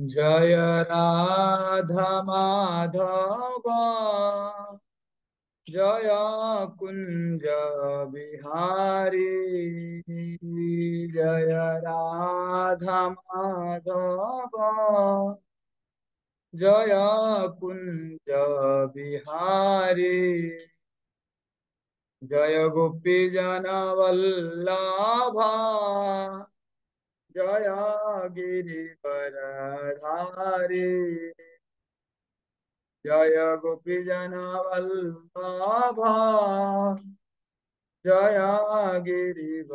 जय राधा माधव जय कुंज बिहारी। जय राधा माधव जय कुंज बिहारी। जय गोपी जन वल्लभा जय गिरिवरधारी। जय गोपी जन वल्लभा जय गिरिवरधारी।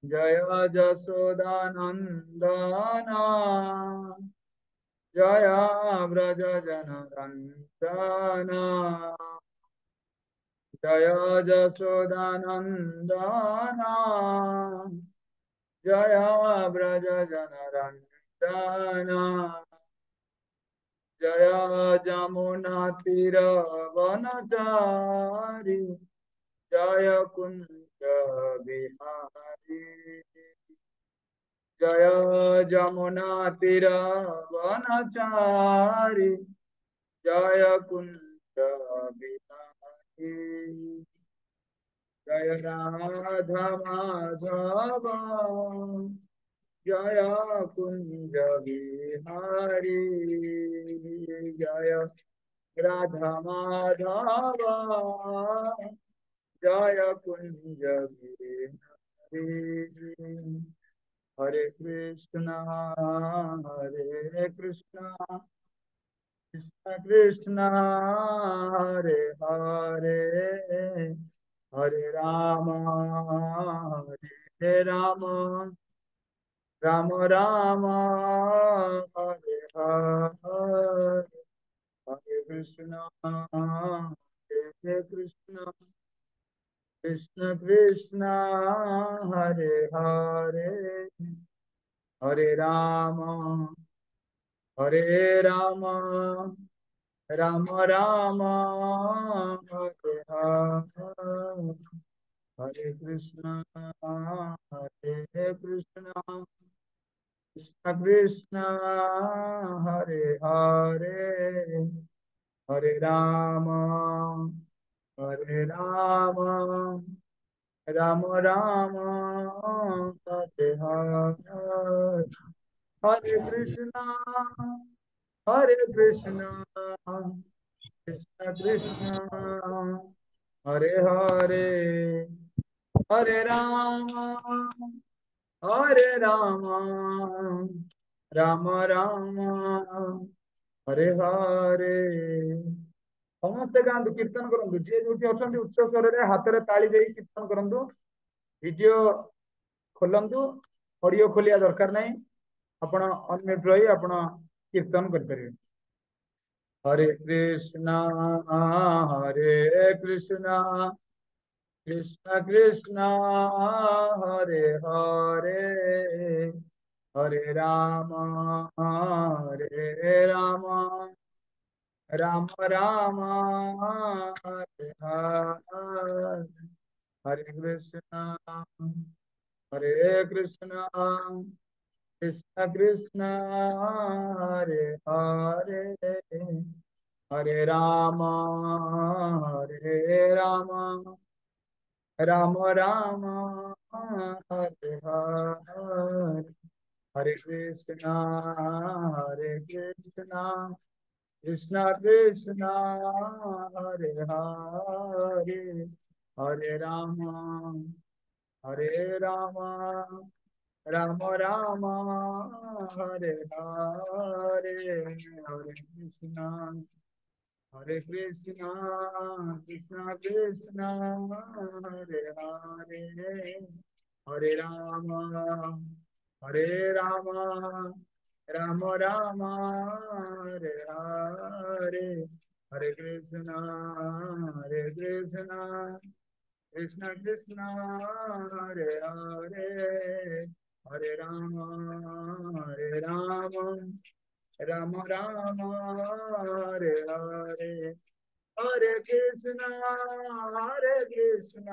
जय जसोदानंदना जय व्रज जनरंजना। जय जसोदानंदना जय व्रज जनरंजना। जय जमुना तीर वनचारी जय कुंज बिहारी। जय जमुना तीर वनचारी जय कुंज बिहारी। जय राधा माधव जय कुंज बिहारी। जय राधा माधव जय कुंज बिहारी। हरे कृष्णा कृष्ण कृष्ण हरे हरे हरे राम राम राम हरे हरे हरे कृष्ण कृष्ण कृष्ण हरे हरे हरे राम राम राम हरे हरे हरे कृष्ण कृष्ण कृष्ण हरे हरे हरे राम राम राम हरे हरे हरे कृष्ण कृष्ण कृष्ण हरे हरे हरे राम राम राम हरे हरे। ସମସ୍ତେ ଗାଆନ୍ତୁ କୀର୍ତ୍ତନ କରନ୍ତୁ। ଯିଏ ଯୋଉଠି ଅଛନ୍ତି ଉଚ୍ଚ ସ୍ୱରରେ ହାତରେ ତାଳି ଦେଇ କୀର୍ତ୍ତନ କରନ୍ତୁ। ଭିଡିଓ ଖୋଲନ୍ତୁ, ଅଡିଓ ଖୋଲିବା ଦରକାର ନାହିଁ। ଆପଣ ଅନମ୍ୟୁଟ ରହି ଆପଣ କୀର୍ତ୍ତନ କରିପାରିବେ। हरे कृष्णा कृष्ण कृष्ण हरे हरे हरे राम राम राम हरे हरे हरे कृष्ण कृष्ण कृष्ण हरे हरे हरे राम राम राम हरे हरे हरे कृष्ण कृष्ण कृष्ण हरे हरे हरे राम राम राम हरे हरे हरे कृष्ण कृष्ण कृष्ण हरे हरे हरे राम राम राम हरे हरे हरे कृष्ण कृष्ण कृष्ण हरे हरे हरे राम राम राम हरे हरे हरे कृष्ण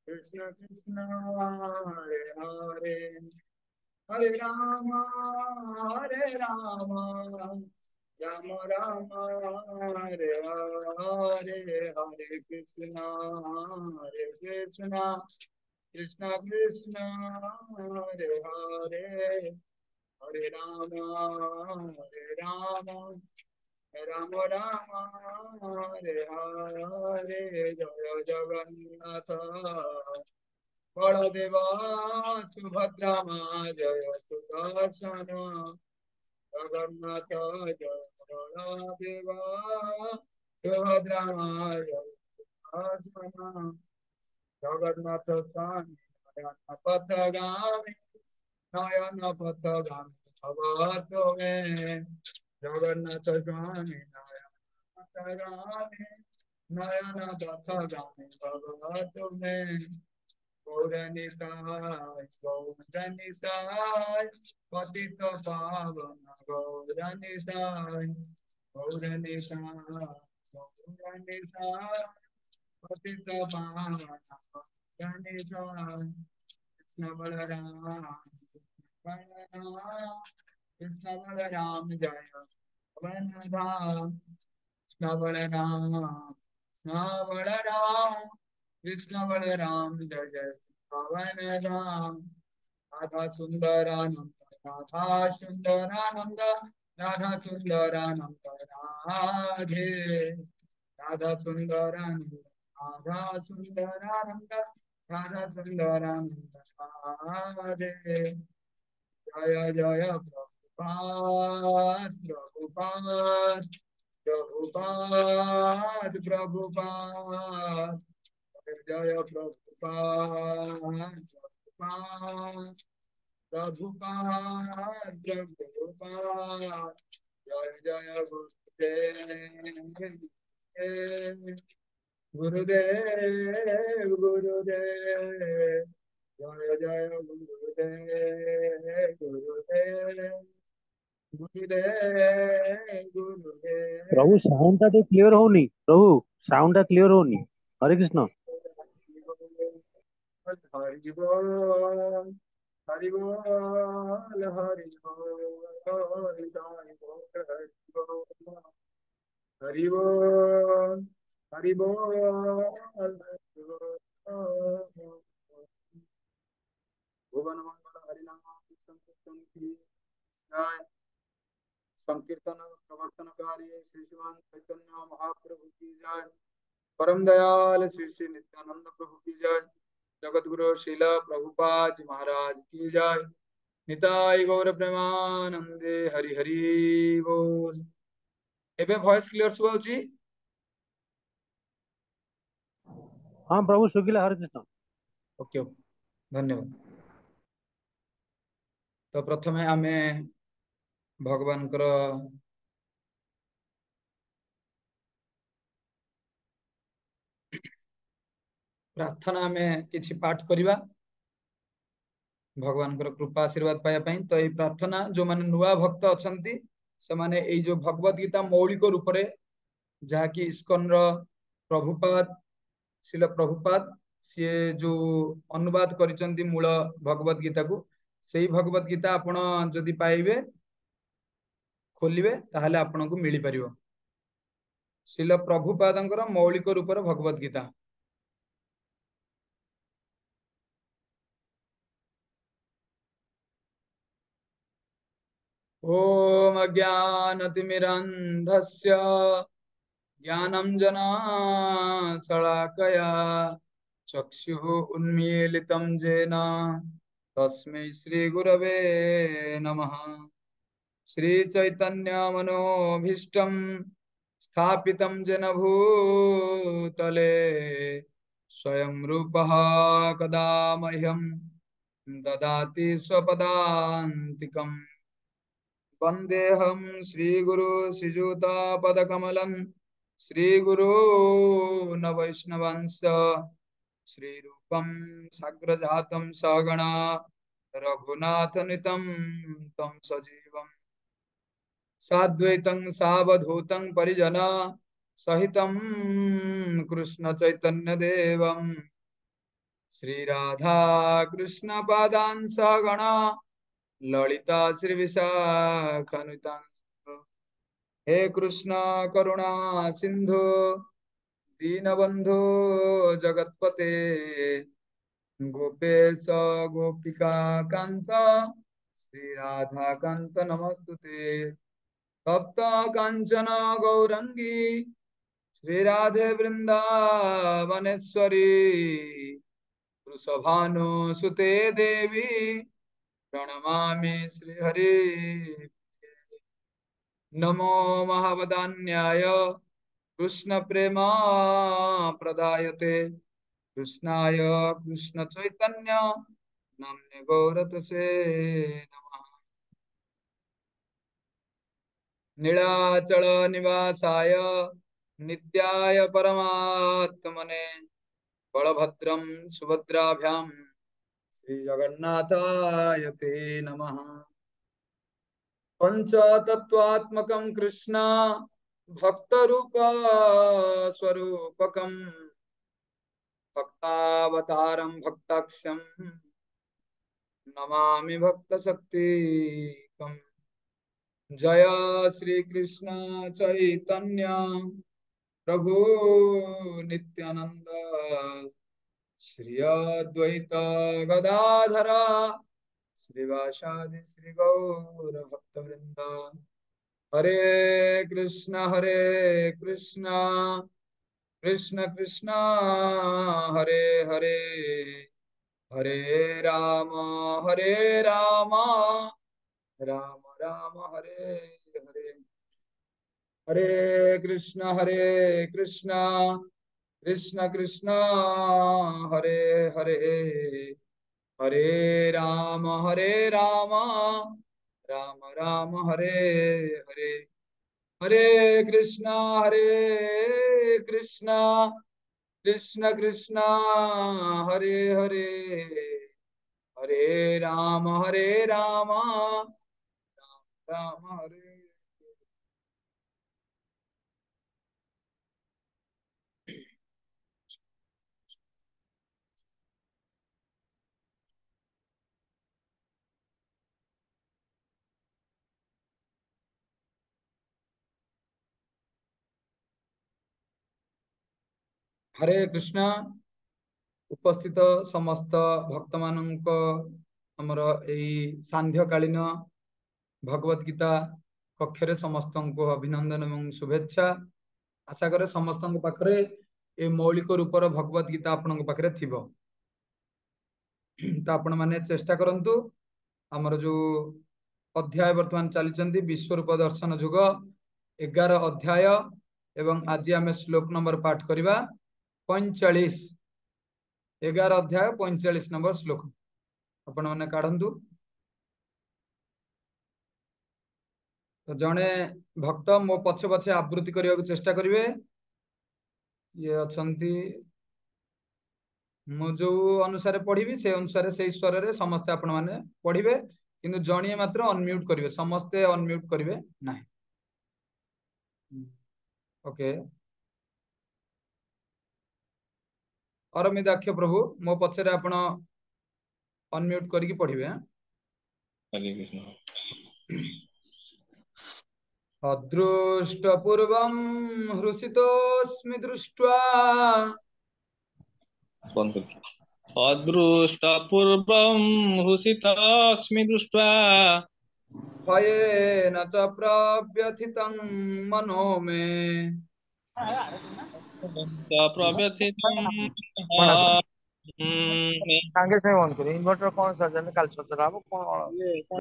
कृष्ण कृष्ण हरे हरे हरे राम हरे राम राम राम हरे हरे हरे कृष्ण कृष्ण कृष्ण हरे हरे हरे राम राम राम हरे हरे जय जगन्नाथ बलदेवा सुभद्रा जय सुदर्शन जगन्नाथ जय बलदेवा सुभद्रा जय सुदर्शन जगन्नाथ स्वामी नयन पथगामी नयन पथगामी भवतो मे जगन्नाथ स्वामी नयन पथगामी नयन पथगामी भवतो मे गौरनिताय गौरनिताय पतित पावन गौरनिताय गौरनिताय गौरनिताय पतित पावन गौरनिताय कृष्ण बलराम बलराम कृष्ण बलराम जय पवन धाम कृष्ण बलराम कृष्ण बलराम कृष्ण बलराम जय जय पवन धाम राधा सुंदरानंद राधा सुंदरानंद राधा सुंदरानंद राधे राधा सुंदरानंद राधा सुंदरानंद राधा सुंदरानंद राधे जय जय प्रभुपाद प्रभुपाद प्रभुपाद प्रभुपाद जय प्रभुपाद प्रभुपाद प्रभुपाद प्रभुपाद जय जय गुरुदेव गुरुदेव जय जय गुरुदेव गुरुदेव गुरुदेव प्रभु गुरुदेव साउंड टा ଟିକେ କ୍ଲିୟର ହଉନି ପ୍ରଭୁ ସାଉଣ୍ଡ ଟା କ୍ଲିୟର ହଉନି। ହରେ କୃଷ୍ଣ। हरि बोल हरि बोल हरि बोल हरि बोल हरि बोल भुवन मंगल हरिनाम संकीर्तन की जय संकीर्तन प्रवर्तनकारी श्री श्रीमान चैतन्य महाप्रभु की जय परम दयाल श्री श्री नित्यानंद प्रभु की जय जगत गुरु शिला प्रभुपाद महाराज की जय निताई गौर प्रेमानंदे हरि हरि बोल एबे वॉइस क्लियर सुबा होची ହଁ ପ୍ରଭୁ ଶୁଖିଲା ହରେ କୃଷ୍ଣ। ओके ओके धन्यवाद तो प्रथमे आमे भगवानकर प्रार्थना आमे किछि पाठ करिवा भगवानकर कृपा आशीर्वाद पाया ପାଇଁ तो এই प्रार्थना जो माने नुआ भक्त अछंती से माने এই जो भगवत गीता मौलिक रूप रे जाकी इस्कन रो प्रभुपाद शिल प्रभुपाद सी जो अनुवाद करिसंती मूल भगवत गीता को सेही भगवत गीता आपण जदि पाइबे खोलिबे ताहले आपनको मिली परिबो शिल प्रभुपादंकर मौलिक रूपर भगवत गीता ओम अज्ञानतिमिरन्धस्य ज्ञानञ्जनशलाकया चक्षुः उन्मीलितं येन तस्मै श्रीगुरवे नमः श्रीचैतन्यमनोभीष्टं स्थापितं येन भूतले स्वयं रूपः कदा मह्यं ददाति स्वपदान्तिकम् वन्देऽहं श्रीगुरु श्रीयुतापदकमलं श्रीगुरो न वैष्णवंश श्रीरूपं साग्रजातं सगणा रघुनाथनितं तं सजीवम् साद्वैतं सावधूतं परिजना सहितं कृष्ण चैतन्य देवम् श्री राधा कृष्ण पादांश गण ललिता श्री विशाखानुतांश। हे कृष्ण करुणा सिंधु दीनबंधु जगतपते गोपेश गोपिका कांत श्री राधा कांत नमस्तुते। तप्त कांचन गौरंगी श्री राधे वृंदावनेश्वरी वृषभानुसुते देवी प्रणमामि श्रीहरि। नमो महावदान्याय कृष्ण प्रेमा प्रदायते कृष्णाय कृष्ण चैतन्य नाम्ने गौरतसे नमः। नीलाचल निवासाय नित्याय परमात्मने बलभद्रं सुभद्राभ्यां श्री जगन्नाथाय ते नमः। पंचतत्वात्मकं कृष्ण भक्तरूप स्वरूपकं भक्तावतारं भक्ताख्यं नमामि भक्तशक्तिकम्। जय श्री कृष्ण चैतन्य प्रभु नित्यानंद श्री अद्वैत गदाधर श्रीवासादि श्री गौर भक्तवृंद। हरे कृष्ण कृष्ण कृष्ण हरे हरे हरे राम हरे राम राम राम हरे हरे। हरे कृष्ण कृष्ण कृष्ण हरे हरे हरे राम राम राम हरे हरे। हरे कृष्ण कृष्ण कृष्ण कृष्ण हरे हरे हरे राम राम हरे। हरे कृष्ण उपस्थित समस्त भक्त मानक हमर एई सांध्य कालीन भगवत गीता कक्षरे समस्त को अभिनंदन एवं शुभेच्छा। आशा करे समस्त पाखरे ए मौलिक रूपर भगवत गीता आपण पाखरे थिबो। तो आपण माने चेष्टा करंतु हमर जो अध्याय वर्तमान चली विश्वरूप दर्शन जुग 11 अध्याय एवं आज आम श्लोक नंबर पाठ करवा 45 11 अध्याय 45 नंबर श्लोक आपण मैंने काढ़ू। तो जड़े भक्त मो पछे पछे आवृत्ति करने को चेष्टा करेंगे। ये अच्छी मु जो अनुसार पढ़ी से अनुसार से स्वर रे समस्ते आपण मैंने पढ़े किंतु जणिए मात्र अनम्यूट करेंगे समस्ते अनम्यूट करेंगे ना। ओके अरविंदाक्ष प्रभु मो पछरे आपण अनम्यूट करके पढ़िबे। हरे कृष्ण। अदृष्टपूर्वं हृषितोऽस्मि दृष्ट्वा अदृष्टपूर्वं हृषितोऽस्मि दृष्ट्वा भयेन च प्रव्यथितं मनो मे। प्रव्यथितं साଙ୍ଗे साଙ୍ଗे ऑन करो इन्वर्टर कौन सा जन काल सजरा अब कौन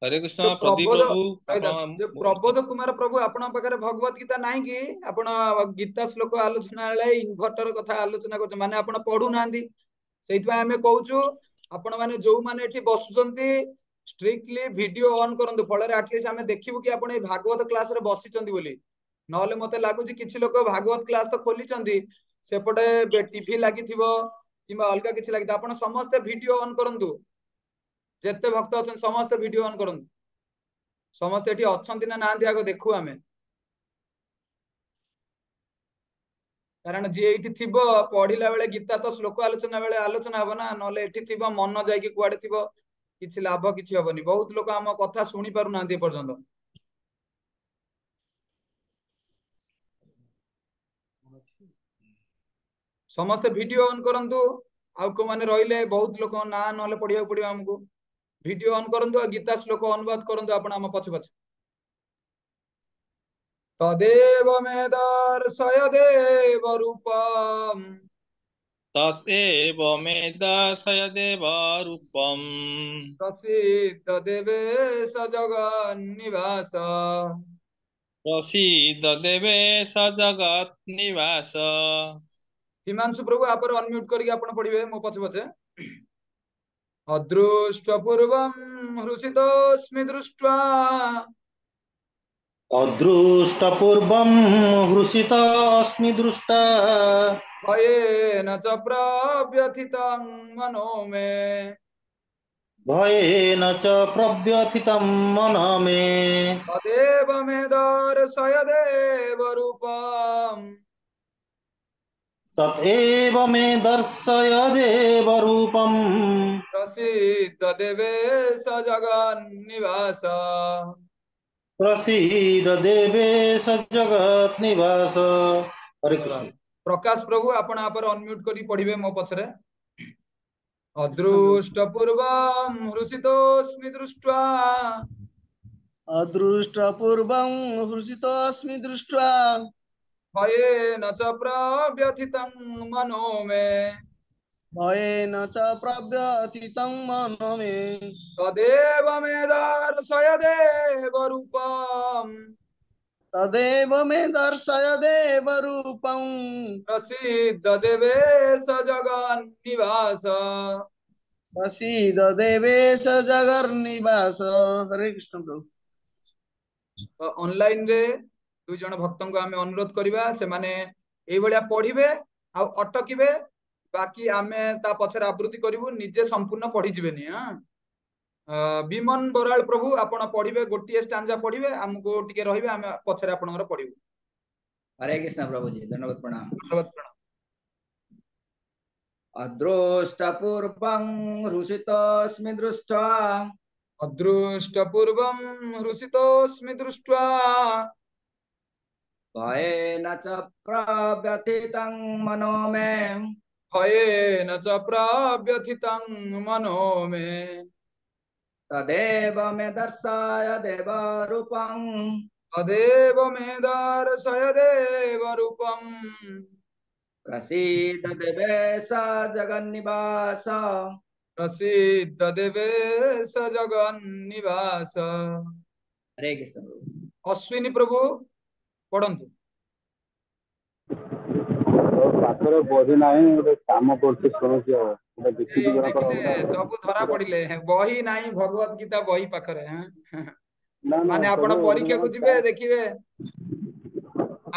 हरे जो कृष्ण प्रदीप प्रबोध प्रभु जो प्रबोध कुमार प्रभु आपण पाखरे भगवत गीता नाही कि आपण गीता श्लोक आलोचना बेले इन्वर्टर कथा आलोचना करछ माने आपण पढु नांदी सेइतबा हमें कहूछु आपण माने जो माने एठी बसुचंती स्ट्रिक्टली वीडियो ऑन करंतु फଳରେ एटलीस्ट हमें देखिबु कि आपण ए भागवत क्लास रे बसिचंती बोली नहले मते लागुची किछि लोक भागवत क्लास तो खोलिचंती सेपटे टीवी लागिथिबो किबा अलगा किछि लागिथा आपण समस्त वीडियो ऑन करंतु जेते भक्त अछन समस्त वीडियो ऑन करंतु समस्त एठी अछंती ना नांदी आगो देखु आमे। कारण जी एठी थिबो पढ़िला बेले गीता तो श्लोक आलोचना बेले आलोचना हबो ना नले एठी थिबो मन जाईकी कुआडे थिबो किछि लाभ किछि हबनी बहुत लोक हम कथा सुनी पारु नांदी पर्यंत समस्त वीडियो ऑन करंतु आउ को माने रहिले बहुत लोक ना नले पढ़िया पड़ियो हमको वीडियो ऑन करंतु आ गीता श्लोक अनुवाद करंतु आपण हम पछ पछ तदेव मे दर्शय देव रूपम तदेव मे दर्शय देवरूपम् प्रसीद देवेश जगन्निवास प्रसीद देवेश जगन्निवास। हिमांशु प्रभु आप अनम्यूट करके आपण पढ़िबे मो पछ पछे अदृष्ट पूर्वम हृषितोस्मि दृष्ट्वा अदृष्टपूर्वं हृषितोऽस्मि दृष्टा भयेन च प्रव्यथितं मनो मे भयेन च प्रव्यथितं मनः मे तदेव मे दर्शय देव रूपम् तदेव मे दर्शय देवरूपम् प्रसीद देवेश जगन्निवास प्रसीद देवेश जगन्निवास। हरे कृष्ण। धन्यवाद प्रकाश प्रभु आपण आप अनम्यूट करी पढ़िबे मो पछरे अदृष्ट पूर्वम हृषितोस्मि दृष्ट्वा अदृष्टपूर्वं हृषितोऽस्मि दृष्ट्वा भयेन च प्रव्यथितं मनो मे भयेन च प्रव्यथितं मनो मे तदेव मे दर्शय देव रूपम् तदेव मे दर्शय देवरूपं प्रसीद देवेश जगन्निवास प्रसीद देवेश जगन्निवास। हरे कृष्ण प्रभु। ऑनलाइन रे दुई जन भक्त को आम अनुरोध करवा से माने एई भलिया पढ़िबे आ अटकिबे बाकी आमे ता पछरे आवृत्ति करिवु निजे संपूर्ण पढ़ी जिवेनी हां विमन बराल प्रभु आपण पढ़िबे गोटिए स्टांजा पढ़िबे हमको टिके रहिबे आमे पछरे आपनकर पढ़िबु। हरे कृष्ण प्रभु जी धन्यवाद प्रणाम। धन्यवाद प्रणाम। अदृष्टपूर्वं हृषितोऽस्मि दृष्ट्वा अदृष्ट पूर्वम हृषितोस्मि दृष्ट्वा भयेन च प्रव्यथितं मनो मे भयेन च प्रव्यथितं मनो मे तदेव मे दर्शय देवरूपं तदेव मे दर्शय देव रूपम् प्रसीद देवेश जगन्निवास। प्रसीद देवेश जगन्निवास। हरे कृष्ण प्रभु। अश्विनी प्रभु पढ़ंतु। पाखरे बही नाही गोटे काम करते शुणुची गोटे देखिए देखिले सब धरा पड़िले बही नाही भगवत गीता बही पाखरे ना ना माने आपण प्रभु परीक्षा को जिबे देखिबे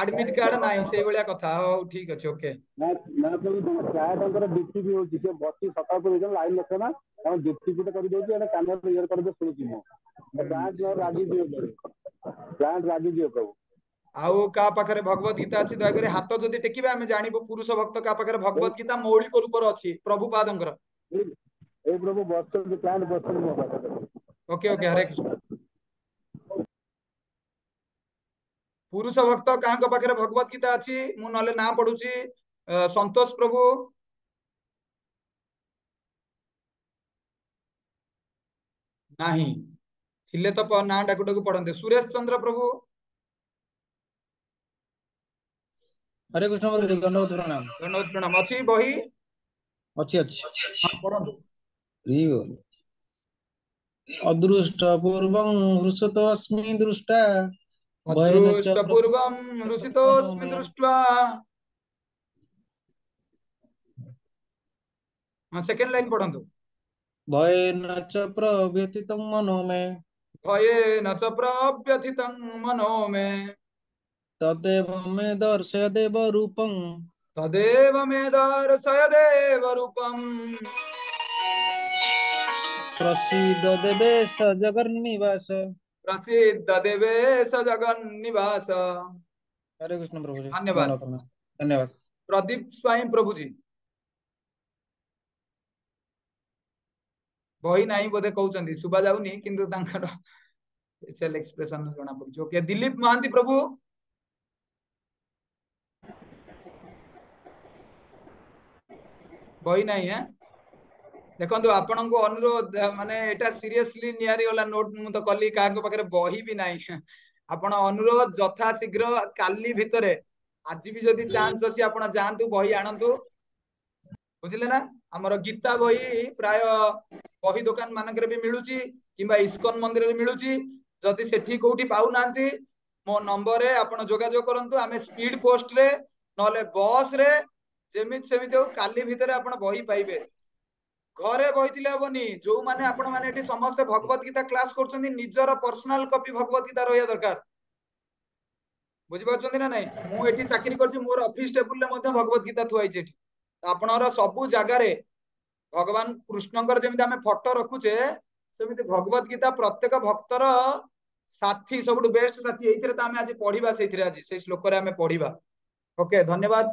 एडमिट कार्ड नाही सेई भलिया कथा हो ठीक अछि ओके ना ना प्रभु प्राय टंकर डीटीपी होची से बसी सकाळ पर लाइन नथे ना हम डीटीपी कर देउची एने कान पर इयर कर दे सुनुची मो ब्रांच और रागी दियो ब्रांच रागी दियो प्रभु आउ का पाखरे भगवत गीता अछि दया करे हाथ जदी टेकिबे आमे जानिबो पुरुष भक्त का पाखरे भगवत गीता मौलिक रूप अछि प्रभु पादंकर ए प्रभु बस प्लांट बस मो ओके ओके हरे कृष्ण। पुरुष भक्त कांको पाखरे भगवत गीता अछि मु नले ना पढुची संतोष प्रभु नाही थिले तो ना डाकु डाकु पढन्ते सुरेश चंद्र प्रभु हरे कृष्ण प्रभु धन्यवाद प्रणाम। धन्यवाद प्रणाम अछि बही अच्छी अच्छी हां पढन्तु। अदृष्ट पूर्वं हृषितोऽस्मि दृष्टा भयेन च अदृष्ट पूर्वं मनो हृषितोस्मि मे दृष्ट्वा हां सेकंड लाइन पढन्तु। भयेन च प्रव्यथितं मनो मे भयेन च प्रव्यथितं मनो मे तदेव मे दर्शय देवरूपं तदेव मे दर्शय देव रूपम् प्रसीद देवेश जगन्निवास। प्रसीद देवेश जगन्निवास। हरे कृष्ण प्रभु जी धन्यवाद। धन्यवाद। प्रदीप स्वाई प्रभु जी बही नाही बोधे कहउचंदी सुबा जाउनी किंतु तांकर फेशियल एक्सप्रेशन जणा पड़छ। ओके दिलीप महांती प्रभु बही नाही है देखो आपण को अनुरोध माने एटा सीरियसली नियारी वाला नोट मु तो कली का पाखे बही भी नाही आपण अनुरोध जथा शीघ्र काली भितरे आज भी जदि चांस अछि आपण जानतु बही आनंतु बुझिले ना हमर गीता बही प्राय बही दुकान मानकरे भी मिलुची किंबा इस्कन मंदिर रे मिलुची जदि सेठी कोठी पाउ नांती मो नंबर रे आपण जोगाजोग करंतु आमे स्पीड पोस्ट रे नले बस रे जेमित सेमित हो काली भितरे आपण बही पाइबे घरे बहिथिले हबनी जो माने आपण माने एठी समस्त भगवत गीता क्लास करछन्ती निजर पर्सनल कॉपी भगवत गीता रहया दरकार बुझि पाछन्ती ना नै मु एठी चाकरी करछि मोर ऑफिस टेबल रे मध्ये भगवत गीता थुआई छै एठी आपणर सबु जगह रे भगवान कृष्णकर जेमिति आमे फोटो रखुचे सेमिति भगवत गीता प्रत्येक भक्तर साथी सबुठु बेस्ट साथी एइथिरे त आमे आज पढिबा सेइथिरे आज से श्लोक रे आमे पढिबा। ओके धन्यवाद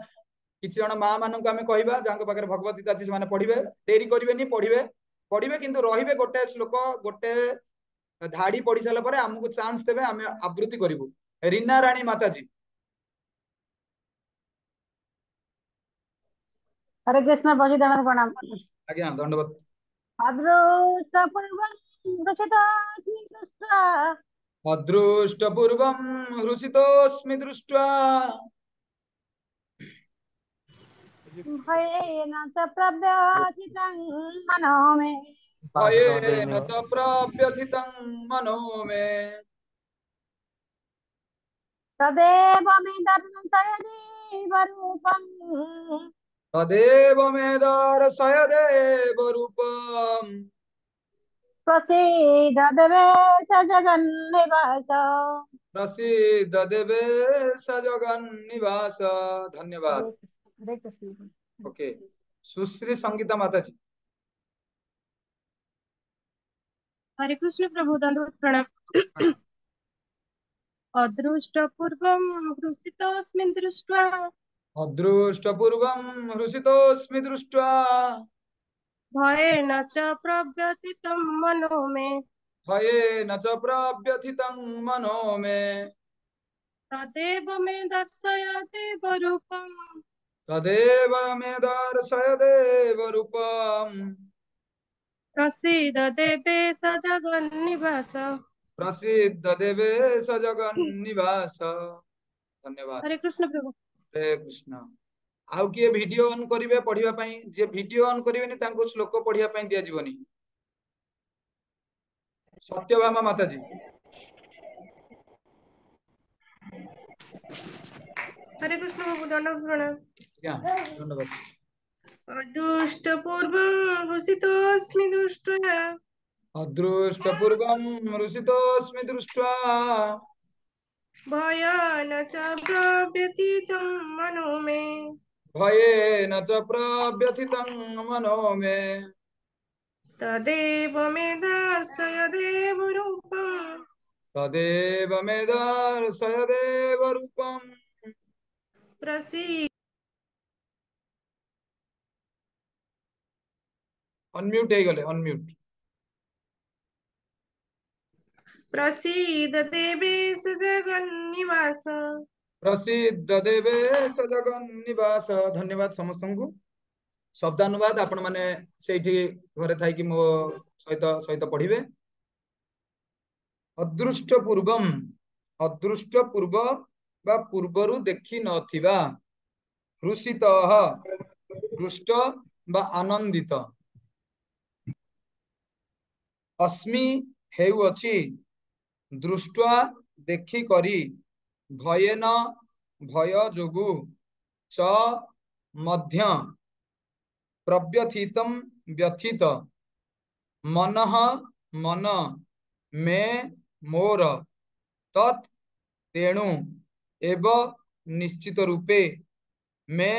किछि जण मां मानक आमे कहिबा जांको पाखरे भगवत गीता अछि माने पढिबे देरी करिवेनी पढिबे पढिबे किंतु रहिबे गोटे श्लोक गोटे धाड़ी पढि साला परे हमकु चांस देबे आमे आवृत्ति करिवु। रीना रानी माताजी हरे कृष्ण बजी दान प्रणाम आज्ञा धन्यवाद। अदृष्ट पूर्वं रचितास्मि दृष्ट्वा अदृष्ट पूर्वं हृषितोऽस्मि दृष्ट्वा भयेन च प्रव्यथितं मनो मे भयेन च प्रव्यथितं मनो मे तदेव मे दर्शय रूपं तदेव मे दर्शय देवरूपम् प्रसीद देवेश जगन्निवास प्रसीद देवेश जगन्निवास। धन्यवाद। हरे कृष्ण। ओके सुश्री संगीता माताजी हरे कृष्ण प्रभु दंडवत प्रणाम। अदृष्ट पूर्वं हृषितोऽस्मि दृष्ट्वा अदृष्ट पूर्वं हृषितोऽस्मि दृष्ट्वा भयेन च प्रव्यथितं मनो मे भयेन च प्रव्यथितं मनो मे तदेव मे दर्शय देवरूपं तदेव मे दर्शय देवरूपम् प्रसीद देवेश जगन्निवास। प्रसिद्ध देवेश जगन्निवास। धन्यवाद। हरे कृष्ण प्रभु। हरे कृष्ण। आउ किए वीडियो ऑन करिवे पढिबा पई जे वीडियो ऑन करिवेनी तांको श्लोक पढिबा पई दिया जीवनी। सत्यभामा माताजी हरे कृष्ण प्रभु दंडवत प्रणाम। क्या धन्यवाद। अदृष्ट पूर्वं हृषितोऽस्मि दृष्ट्वा अदृष्ट पूर्वं हृषितोऽस्मि दृष्ट्वा भयेन च प्रव्यथितं मनो मे भयेन च प्रव्यथितं मनो मे तदेव मे दर्शय देवरूपं तदेव मे दर्शय देवरूपम् प्रसीद अनम्यूट हे गले अनम्यूट प्रसीद देवेश जगन्निवास। प्रसिद्ध देवेश जगन्निवास। धन्यवाद समस्त को शब्दानुवाद आपण माने सेठी घरे थाई कि मो सहित सहित पढिबे। अदृष्ट पूर्वम अदृष्ट पूर्व बा पूर्वरु देखि नथिबा हृषितः हृष्ट बा आनंदित अस्मि हेउ अछि दृष्ट्वा देखि करी भयेन भय जोगु च मध्य प्रव्यथितम व्यथित मनः मन मे मोर तत् तेणु एव निश्चित रूपे मे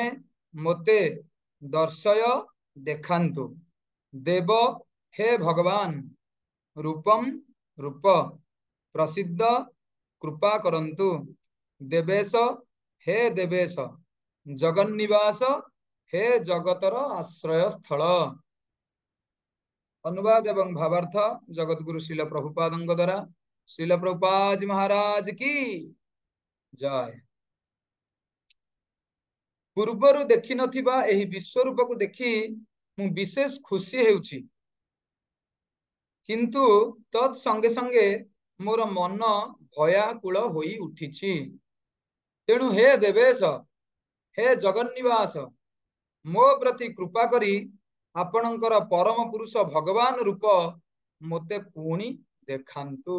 मोते दर्शय देखान्तु देव हे भगवान रूपम रूप प्रसिद्ध कृपा करंतु देवेश हे देवेश जगन्निवास हे जगतर आश्रय स्थल। अनुवाद एवं भावार्थ जगतगुरु श्रील प्रभुपादଙ୍କ द्वारा। श्रील प्रभुपाद महाराज की जय। पूर्वरु देखि नथिबा एही विश्वरूप को देखि मु विशेष खुशी हेउछि, किंतु तत् संगे संगे मोर मन भयाकुल होई उठिछि। तेणु हे देवेश, हे जगन्निवास, मो प्रति कृपा करी आपणकर परम पुरुष भगवान रूप मोते पुणी देखांतु।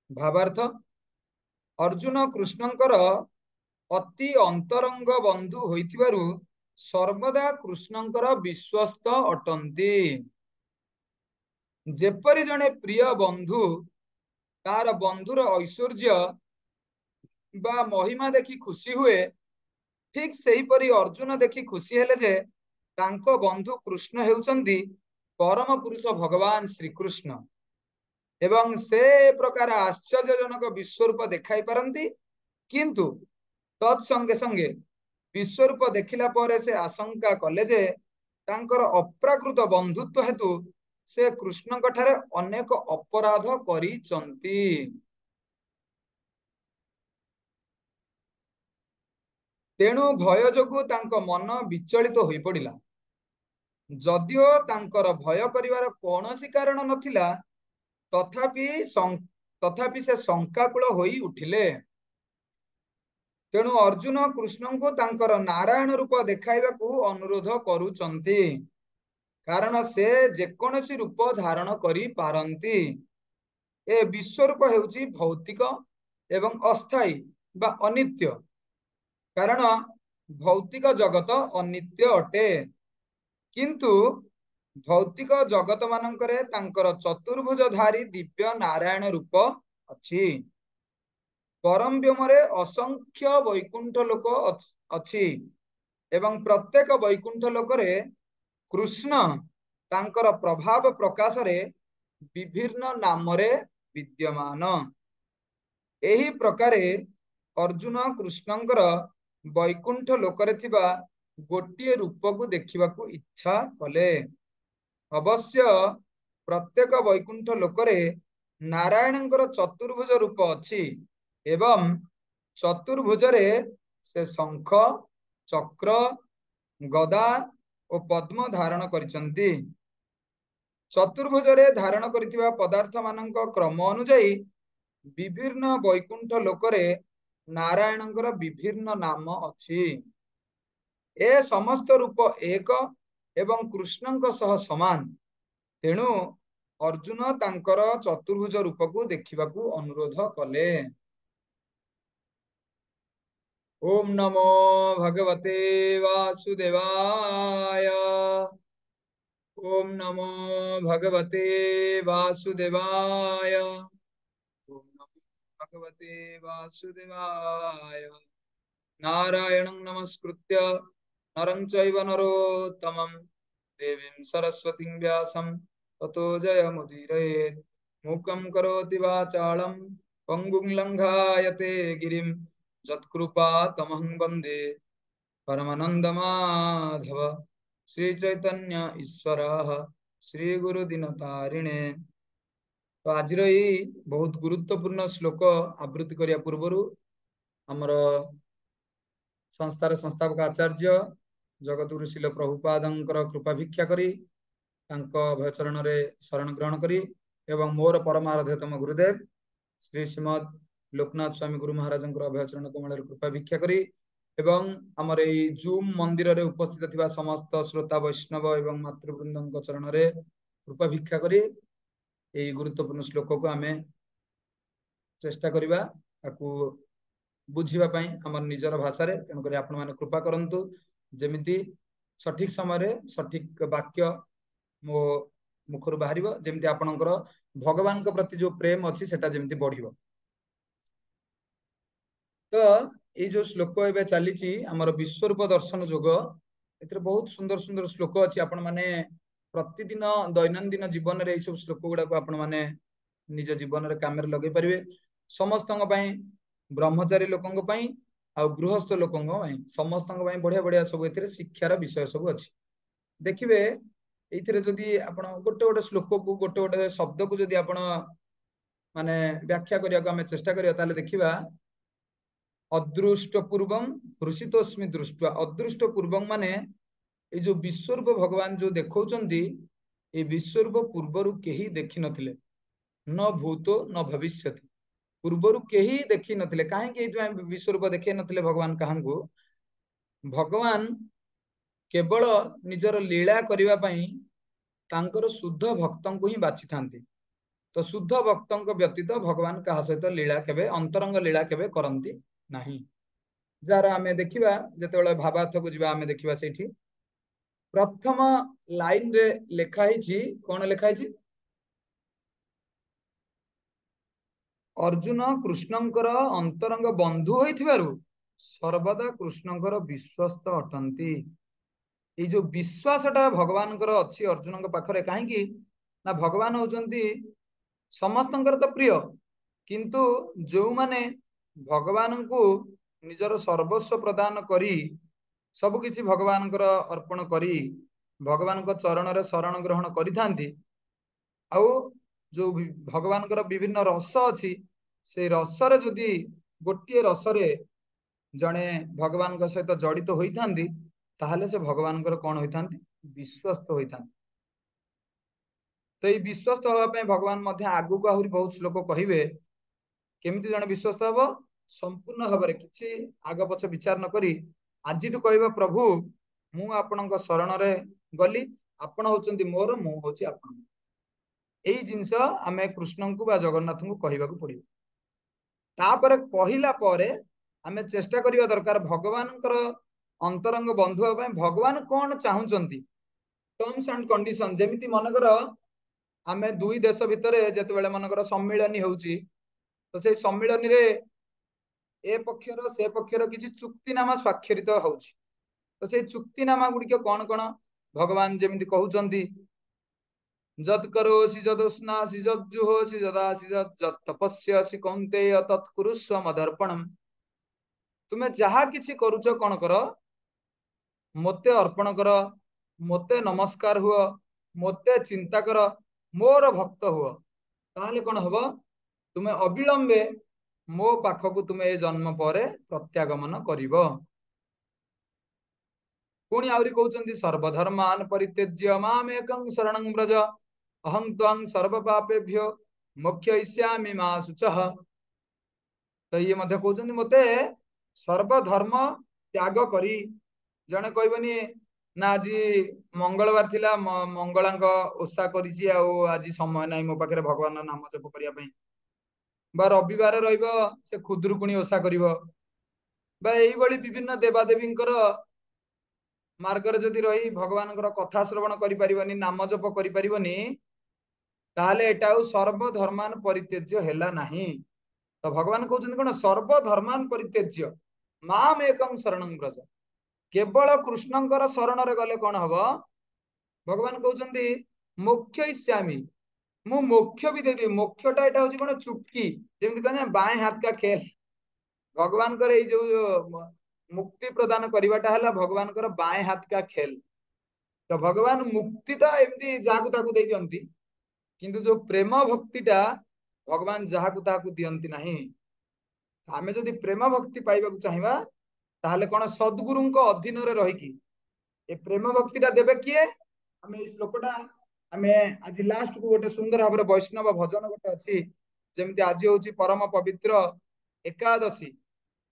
भावार्थ अर्जुन कृष्णंकर अति अंतरंग बंधु होइथिबारु सर्वदा कृष्णंकर विश्वस्त अटंती। जेपरि जने प्रिय बंधु तार बंधुर ऐश्वर्य बा महिमा देखि खुशी हुए, ठीक सेही परि अर्जुन देखि खुशी हेले जे तांको बंधु कृष्ण हेउचंदी परम पुरुष भगवान श्री कृष्ण, एवं से प्रकार आश्चर्यजनक विश्वरूप देखाई पारंती। किंतु तत्संगे संगे विश्वरूप देखिला परे से आशंका कले जे तांकर अप्राकृत बंधुत्व हेतु से कृष्ण ठारे अनेक अपराध करिचंती। तेणु भय जोगु तांको मन विचलित होई पड़िला। जदिओ तांकर भय करिवार कौनसी कारण नथिला, तथापि से शंकाकुल होई उठिले। तेणु अर्जुन कृष्ण को तांकर नारायण रूप देखाइबाकू अनुरोध करूचंती, कारण से जेकोनसी रूप धारण करी पारंती। ए विश्वरूप हेउची भौतिक एवं अस्थायी बा अनित्य, कारण भौतिक जगत अनित्य अटे। किंतु भौतिक जगत मानकरे तांकर चतुर्भुजधारी दिव्य नारायण रूप अछि। परम व्योमरे असंख्य वैकुंठ लोक अछि, एवं प्रत्येक वैकुंठ लोकरे कृष्ण तांकर प्रभाव प्रकाश रे विभिन्न नामरे विद्यमान। एही प्रकारे अर्जुन कृष्णंकर वैकुंठ लोकरे थिबा गोटिए रूप को देखिबाकू इच्छा कले। अवश्य प्रत्येक वैकुंठ लोकरे नारायणंकर चतुर्भुज रूप अछि, एवं चतुर्भुजरे से शंख, चक्र, गदा और पद्म धारण करिसंती। चतुर्भुजरे धारण करिथिबा पदार्थ मानक क्रम अनुଯାयी विभिन्न वैकुंठ लोकरे नारायणंकर विभिन्न नाम अछि। ए समस्त रूप एक एवं कृष्णंक सह समान। तेणु अर्जुन तांकर चतुर्भुज रूप को देखिबाकू अनुरोध कले। ओम नमो भगवते वासुदेवाय। ओम नमो भगवते वासुदेवाय। ओम नमो भगवते वासुदेवाय। नारायणं नमस्कृत्य नरं चैव नरोत्तमं देवीं सरस्वतीं व्यासं ततो जयमुदीरयेत्। मूकं करोति वाचालं पङ्गुं लङ्घायते गिरिं यत्कृपा तमहं वन्दे परमानन्दमाधव। श्री चैतन्य ईश्वरः श्री गुरु दिनतारिणे। तो आज बहुत गुरुत्वपूर्ण श्लोक आवृत्ति करिया पूर्वरु हमर संस्थार संस्थापक आचार्य जगतगुरु श्रील प्रभुपादंकर कृपा भिक्षा करी तांको भयचरण रे शरण ग्रहण करी एवं मोर परमाराध्यतम गुरुदेव श्री श्रीमद लोकनाथ स्वामी गुरु महाराजंकर अभयचरण कमल कृपा भिक्षा करी एवं हमर एई जूम मंदिर रे उपस्थित थिबा समस्त श्रोता वैष्णव एवं मातृवृंदଙ୍କ चरण रे कृपा भिक्षा करी एई गुरुत्वपूर्ण श्लोक को आमे चेष्टा करिबा ताकू बुझिबा पई हमर निजर भाषा रे। तेणु करी आपण माने कृपा करंतु जेमिति सठिक समय रे सठिक वाक्य मो मुखरु बाहरिबो, जेमिति आपणकर भगवान को प्रति जो प्रेम अछि सेटा जेमिति बढ़िबो। तो ये जो श्लोक एबे चलीची हमर विश्वरूप दर्शन जोग, एथरे बहुत सुंदर सुंदर श्लोक अछि। आपण माने प्रतिदिन दैनंदिन जीवन रे सब श्लोक गुडा को आपण माने निज जीवन रे काम रे लगे परिबे। समस्तंग पई ब्रह्मचारी लोकंग पई ଆଉ ଗୃହସ୍ଥ ଲୋକଙ୍କ ପାଇଁ ସମସ୍ତଙ୍କ ପାଇଁ ବଢିଆ ବଢିଆ ସବୁ ଏଥିରେ ଶିକ୍ଷାର ବିଷୟ ସବୁ ଅଛି। ଦେଖିବେ ଏଇଥିରେ ଯଦି ଆପଣ ଗୋଟେ ଗୋଟେ ଶ୍ଲୋକକୁ ଗୋଟେ ଗୋଟେ ଶବ୍ଦକୁ ଯଦି ଆପଣ ମାନେ ବ୍ୟାଖ୍ୟା କରିବାକୁ ଆମେ ଚେଷ୍ଟା କରିବା ତାହେଲେ ଦେଖିବା ଅଦୃଷ୍ଟ ପୂର୍ବଂ ହୃଷିତୋସ୍ମି ଦୃଷ୍ଟ୍ୱା। ଅଦୃଷ୍ଟ ପୂର୍ବଂ ମାନେ ଏଇ ଯୋଉ ବିଶ୍ୱରୂପ ଭଗବାନ ଯୋଉ ଦେଖଉଛନ୍ତି ଏ ବିଶ୍ୱରୂପ ପୂର୍ବରୁ କେହି ଦେଖିନଥିଲେ, ନ ଭୂତ ନ ଭବିଷ୍ୟତି। ପୂର୍ବରୁ କେହି ଦେଖି ନଥିଲେ। କାହିଁକି ଏଇଥିପାଇଁ ବିଶ୍ୱରୂପ ଦେଖେଇ ନଥିଲେ ଭଗବାନ କାହାଙ୍କୁ? ଭଗବାନ କେବଳ ନିଜର ଲୀଳା କରିବା ପାଇଁ ତାଙ୍କର ଶୁଦ୍ଧ ଭକ୍ତଙ୍କୁ ହିଁ ବାଛିଥାନ୍ତି। ତ ଶୁଦ୍ଧ ଭକ୍ତଙ୍କ ବ୍ୟତୀତ ଭଗବାନ କାହା ସହିତ ଲୀଳା କେବେ ଅନ୍ତରଙ୍ଗ ଲୀଳା କେବେ କରନ୍ତି ନାହିଁ। ଯାହାର ଆମେ ଦେଖିବା ଯେତେବେଳେ ଭାବାର୍ଥକୁ ଯିବା ଆମେ ଦେଖିବା ସେଇଠି ପ୍ରଥମ ଲାଇନ ରେ ଲେଖା ହେଇଛି, କଣ ଲେଖା ହେଇଛି? ଅର୍ଜୁନ କୃଷ୍ଣଙ୍କର ଅନ୍ତରଙ୍ଗ ବନ୍ଧୁ ହୋଇଥିବାରୁ ସର୍ବଦା କୃଷ୍ଣଙ୍କର ବିଶ୍ୱସ୍ତ ଅଟନ୍ତି। ଏଇ ଯୋଉ ବିଶ୍ୱାସଟା ଭଗବାନଙ୍କର ଅଛି ଅର୍ଜୁନଙ୍କ ପାଖରେ, କାହିଁକି ନା ଭଗବାନ ହଉଛନ୍ତି ସମସ୍ତଙ୍କର ତ ପ୍ରିୟ, କିନ୍ତୁ ଯୋଉମାନେ ଭଗବାନଙ୍କୁ ନିଜର ସର୍ବସ୍ୱ ପ୍ରଦାନ କରି ସବୁ କିଛି ଭଗବାନଙ୍କର ଅର୍ପଣ କରି ଭଗବାନଙ୍କ ଚରଣରେ ଶରଣ ଗ୍ରହଣ କରିଥାନ୍ତି, ଆଉ ଯୋଉ ଭଗବାନଙ୍କର ବିଭିନ୍ନ ରସ ଅଛି ସେଇ ରସରେ ଯଦି ଗୋଟିଏ ରସରେ ଜଣେ ଭଗବାନଙ୍କ ସହିତ ଜଡିତ ହୋଇଥାନ୍ତି ତାହେଲେ ସେ ଭଗବାନଙ୍କର କଣ ହୋଇଥାନ୍ତି? ବିଶ୍ୱସ୍ତ ହୋଇଥାନ୍ତି। ତ ଏଇ ବିଶ୍ୱସ୍ତ ହେବା ପାଇଁ ଭଗବାନ ମଧ୍ୟ ଆଗକୁ ଆହୁରି ବହୁତ ଶ୍ଲୋକ କହିବେ। କେମିତି ଜଣେ ବିଶ୍ୱସ୍ତ ହବ? ସମ୍ପୂର୍ଣ୍ଣ ଭାବରେ କିଛି ଆଗ ପଛ ବିଚାର ନ କରି ଆଜିଠୁ କହିବ ପ୍ରଭୁ ମୁଁ ଆପଣଙ୍କ ଶରଣରେ ଗଲି, ଆପଣ ହଉଛନ୍ତି ମୋର, ମୁଁ ହଉଛି ଆପଣ। ଏଇ ଜିନିଷ ଆମେ କୃଷ୍ଣଙ୍କୁ ବା ଜଗନ୍ନାଥଙ୍କୁ କହିବାକୁ ପଡିବ। ତାପରେ କହିଲା ପରେ ଆମେ ଚେଷ୍ଟା କରିବା ଦରକାର ଭଗବାନଙ୍କର ଅନ୍ତରଙ୍ଗ ବନ୍ଧୁ ହେବା ପାଇଁ ଭଗବାନ କଣ ଚାହୁଁଛନ୍ତି, ଟର୍ମସ ଆଣ୍ଡ କଣ୍ଡିସନ। ଯେମିତି ମନେକର ଆମେ ଦୁଇ ଦେଶ ଭିତରେ ଯେତେବେଳେ ମନେକର ସମ୍ମିଳନୀ ହଉଛି, ତ ସେଇ ସମ୍ମିଳନୀରେ ଏ ପକ୍ଷର ସେ ପକ୍ଷର କିଛି ଚୁକ୍ତିନାମା ସ୍ୱାକ୍ଷରିତ ହଉଛି। ତ ସେଇ ଚୁକ୍ତିନାମା ଗୁଡିକ କଣ କଣ? ଭଗବାନ ଯେମିତି କହୁଛନ୍ତି ଯତ୍ କରୋଷି ଯଦୁଷ୍ଣାସି ଯଜ୍ଜୁହୋଷି ଯଦାସି ଯତ୍ ତପସ୍ୟାସି କୌନ୍ତେୟ ତତ୍ କୁରୁଷ୍ୱ ମଦର୍ପଣମ୍। ତୁମେ ଯାହା କିଛି କରୁଛ କଣ କର? ମୋତେ ଅର୍ପଣ କର, ମୋତେ ନମସ୍କାର ହୁଅ, ମୋତେ ଚିନ୍ତା କର, ମୋର ଭକ୍ତ ହୁଅ। ତାହେଲେ କଣ ହବ? ତୁମେ ଅବିଳମ୍ବେ ମୋ ପାଖକୁ ତୁମେ ଏ ଜନ୍ମ ପରେ ପ୍ରତ୍ୟାଗମନ କରିବ। ପୁଣି ଆହୁରି କହୁଛନ୍ତି ସର୍ବଧର୍ମାନ ପରିତ୍ୟଜ୍ୟ ମାମେକଂ ଶରଣଂ ବ୍ରଜ ଅହଂ ତ୍ୱଂ ସର୍ବ ପାପେଭ୍ୟୋ ମୋକ୍ଷୟିଷ୍ୟାମି ମା ଶୁଚଃ। ତ ଇଏ ମଧ୍ୟ କହୁଛନ୍ତି ମୋତେ ସର୍ବଧର୍ମ ତ୍ୟାଗ କରି, ଜଣେ କହିବନି ନା ଆଜି ମଙ୍ଗଳବାର ଥିଲା ମଙ୍ଗଳାଙ୍କ ଓଷା କରିଛି ଆଉ ଆଜି ସମୟ ନାହିଁ ମୋ ପାଖରେ ଭଗବାନ ନାମ ଜପ କରିବା ପାଇଁ, ବା ରବିବାର ରହିବ ସେ ଖୁଦୁରୁକୁଣୀ ଓଷା କରିବ, ବା ଏଇଭଳି ବିଭିନ୍ନ ଦେବାଦେବୀଙ୍କର ମାର୍ଗରେ ଯଦି ରହି ଭଗବାନଙ୍କର କଥା ଶ୍ରବଣ କରିପାରିବନି, ନାମ ଜପ କରିପାରିବନି, ତାହେଲେ ଏଟା ଆଉ ସର୍ବଧର୍ମାନ ପରିତ୍ୟଜ୍ୟ ହେଲା ନାହିଁ। ତ ଭଗବାନ କହୁଛନ୍ତି କଣ? ସର୍ବଧର୍ମାନ ପରିତ୍ୟଜ୍ୟ ମାମ ଏକଂ ଶରଣଂ ବ୍ରଜ। କେବଳ କୃଷ୍ଣଙ୍କର ଶରଣରେ ଗଲେ କଣ ହବ? ଭଗବାନ କହୁଛନ୍ତି ମୋକ୍ଷୟିଷ୍ୟାମି, ମୁଁ ମୋକ୍ଷ ବି ଦେଇଦେବି। ମୋକ୍ଷଟା ଏଟା ହଉଛି କଣ? ଚୁଟକି, ଯେମିତି କହନ୍ତି ବାଏଁ ହାତ କା ଖେଲ। ଭଗବାନଙ୍କର ଏଇ ଯୋଉ ମୁକ୍ତି ପ୍ରଦାନ କରିବାଟା ହେଲା ଭଗବାନଙ୍କର ବାଏଁ ହାତ କା ଖେଲ। ତ ଭଗବାନ ମୁକ୍ତି ତ ଏମିତି ଯାହାକୁ ତାକୁ ଦେଇ ଦିଅନ୍ତି, କିନ୍ତୁ ଯୋଉ ପ୍ରେମ ଭକ୍ତିଟା ଭଗବାନ ଯାହାକୁ ତାହାକୁ ଦିଅନ୍ତି ନାହିଁ। ଆମେ ଯଦି ପ୍ରେମ ଭକ୍ତି ପାଇବାକୁ ଚାହିଁବା ତାହେଲେ କଣ? ସଦ୍ଗୁରୁଙ୍କ ଅଧୀନରେ ରହିକି ଏ ପ୍ରେମ ଭକ୍ତିଟା ଦେବେ କିଏ? ଆମେ ଏଇ ଶ୍ଲୋକଟା ଆମେ ଆଜି ଲାଷ୍ଟକୁ ଗୋଟେ ସୁନ୍ଦର ଭାବରେ ବୈଷ୍ଣବ ଭଜନ ଗୋଟେ ଅଛି, ଯେମିତି ଆଜି ହଉଛି ପରମ ପବିତ୍ର ଏକାଦଶୀ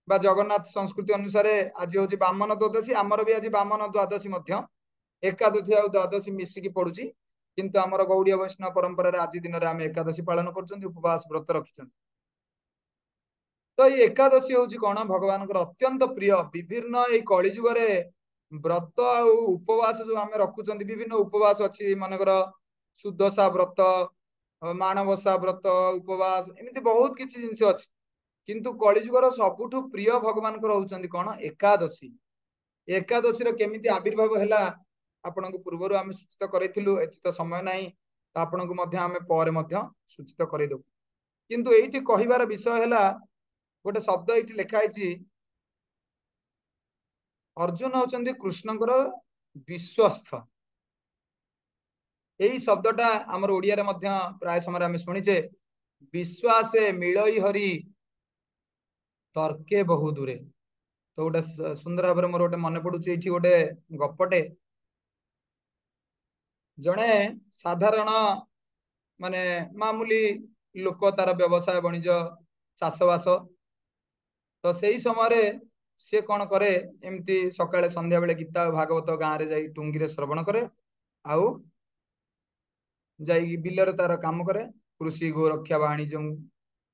ବା ଜଗନ୍ନାଥ ସଂସ୍କୃତି ଅନୁସାରେ ଆଜି ହଉଛି ବାମନ ଦ୍ୱାଦଶୀ। ଆମର ବି ଆଜି ବାମନ ଦ୍ୱାଦଶୀ ମଧ୍ୟ, ଏକାଦଶୀ ଆଉ ଦ୍ୱାଦଶୀ ମିଶିକି ପଡୁଛି, କିନ୍ତୁ ଆମର ଗୌଡୀୟ ବୈଷ୍ଣବ ପରମ୍ପରାରେ ଆଜି ଦିନରେ ଆମେ ଏକାଦଶୀ ପାଳନ କରୁଛନ୍ତି, ଉପବାସ ବ୍ରତ ରଖିଛନ୍ତି। ତ ଏଇ ଏକାଦଶୀ ହଉଛି କଣ? ଭଗବାନଙ୍କର ଅତ୍ୟନ୍ତ ପ୍ରିୟ। ବିଭିନ୍ନ ଏଇ କଳି ଯୁଗରେ ବ୍ରତ ଆଉ ଉପବାସ ଯୋଉ ଆମେ ରଖୁଛନ୍ତି, ବିଭିନ୍ନ ଉପବାସ ଅଛି, ମନେକର ସୁଦଶା ବ୍ରତ, ମାଣବସା ବ୍ରତ, ଉପବାସ, ଏମିତି ବହୁତ କିଛି ଜିନିଷ ଅଛି, କିନ୍ତୁ କଳିଯୁଗର ସବୁଠୁ ପ୍ରିୟ ଭଗବାନଙ୍କର ହଉଛନ୍ତି କଣ? ଏକାଦଶୀ। ଏକାଦଶୀର କେମିତି ଆବିର୍ଭାବ ହେଲା ଆପଣଙ୍କୁ ପୂର୍ବରୁ ଆମେ ସୂଚିତ କରିଥିଲୁ, ଏଠି ତ ସମୟ ନାହିଁ, ଆପଣଙ୍କୁ ମଧ୍ୟ ଆମେ ପରେ ମଧ୍ୟ ସୂଚିତ କରିଦେବୁ। କିନ୍ତୁ ଏଇଠି କହିବାର ବିଷୟ ହେଲା ଗୋଟେ ଶବ୍ଦ ଏଇଠି ଲେଖା ହେଇଛି अर्जुन होचंदी कृष्णଙ୍କର विश्वस्थ। यही शब्दटा आमर ओडिया रे मध्य प्राय समय आम शुणीचे विश्वासे मिलई हरि तर्के बहु दूरे। तो गोटे सुंदर भाव मोर गोटे मन पड़ुची ये गोटे गपटे जड़े साधारण माने मामूली लोक तार व्यवसाय वाणिज्य चाषबास तो से समय सी कौन करे एमती सकाଳେ संध्या बेले गीता भागवत गाँव में जाई टुंगी रे श्रवण करे आउ जाई बिलर तार काम करे कृषि गो रक्षा वाणिज्य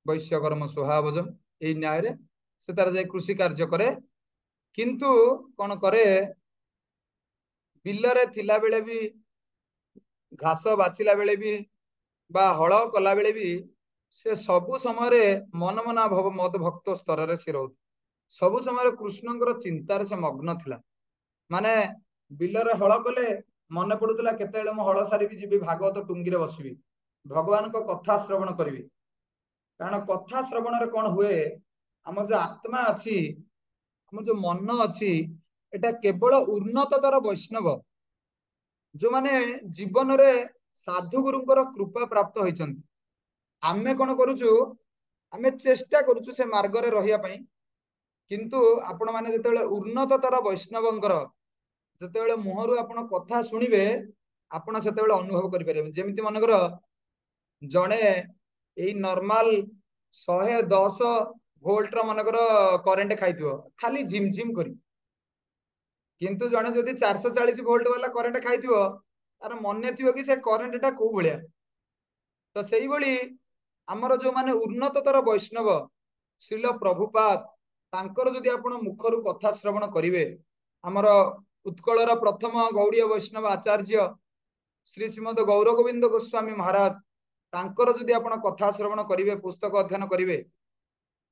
वैश्य कर्म स्वभावजम यही न्याय रे से तार जाई कृषि कार्य करे किंतु कौन करे बिलरे थिला बेले भी घास बाचिला बेले भी बा हल कला बेले भी से सबु समय मन मना भव मद भक्त स्तर रे से रोथ सबु समय कृष्णଙ୍କର चिंतार से मग्न थिला माने बिलरे हल कले मन पड़ुतला केतेले मो हल सारी भी जीवी भागवत टुंगी रे बसिबी भगवान को कथा श्रवण करिवि कारण कथा श्रवण रे कोन हुए हमर जो आत्मा अछि हमर जो मन अछि एटा केवल उन्नततर वैष्णव जो माने जीवन रे साधु गुरुंकर कृपा प्राप्त होइचंती आमे कोन करूचु आमे चेष्टा करूचु से मार्ग रे रहिया पई किंतु आपण माने जेतेले उन्नततर वैष्णवंकर जेतेले मुहरु आपण कथा सुनिबे आपण सेतेले अनुभव करि परिबे जेमिति मनकर जणे एई नॉर्मल 110 वोल्ट रो मनकर करंट खाइथिबो खाली झिम झिम करी किंतु जणे जदि 440 वोल्ट वाला करंट खाइथिबो तार मने थिबो कि से करंटटा को भलिया तो सेही भली हमर जो माने उन्नततर वैष्णव श्रील प्रभुपाद तांकर जदि आपण मुखरु कथा श्रवण करिवे हमर उत्कलर प्रथम गौड़ीय वैष्णव आचार्य श्री श्रीमद गौर गोविंद गोस्वामी महाराज तांकर जदि आपण कथा श्रवण करिवे पुस्तक अध्ययन करिवे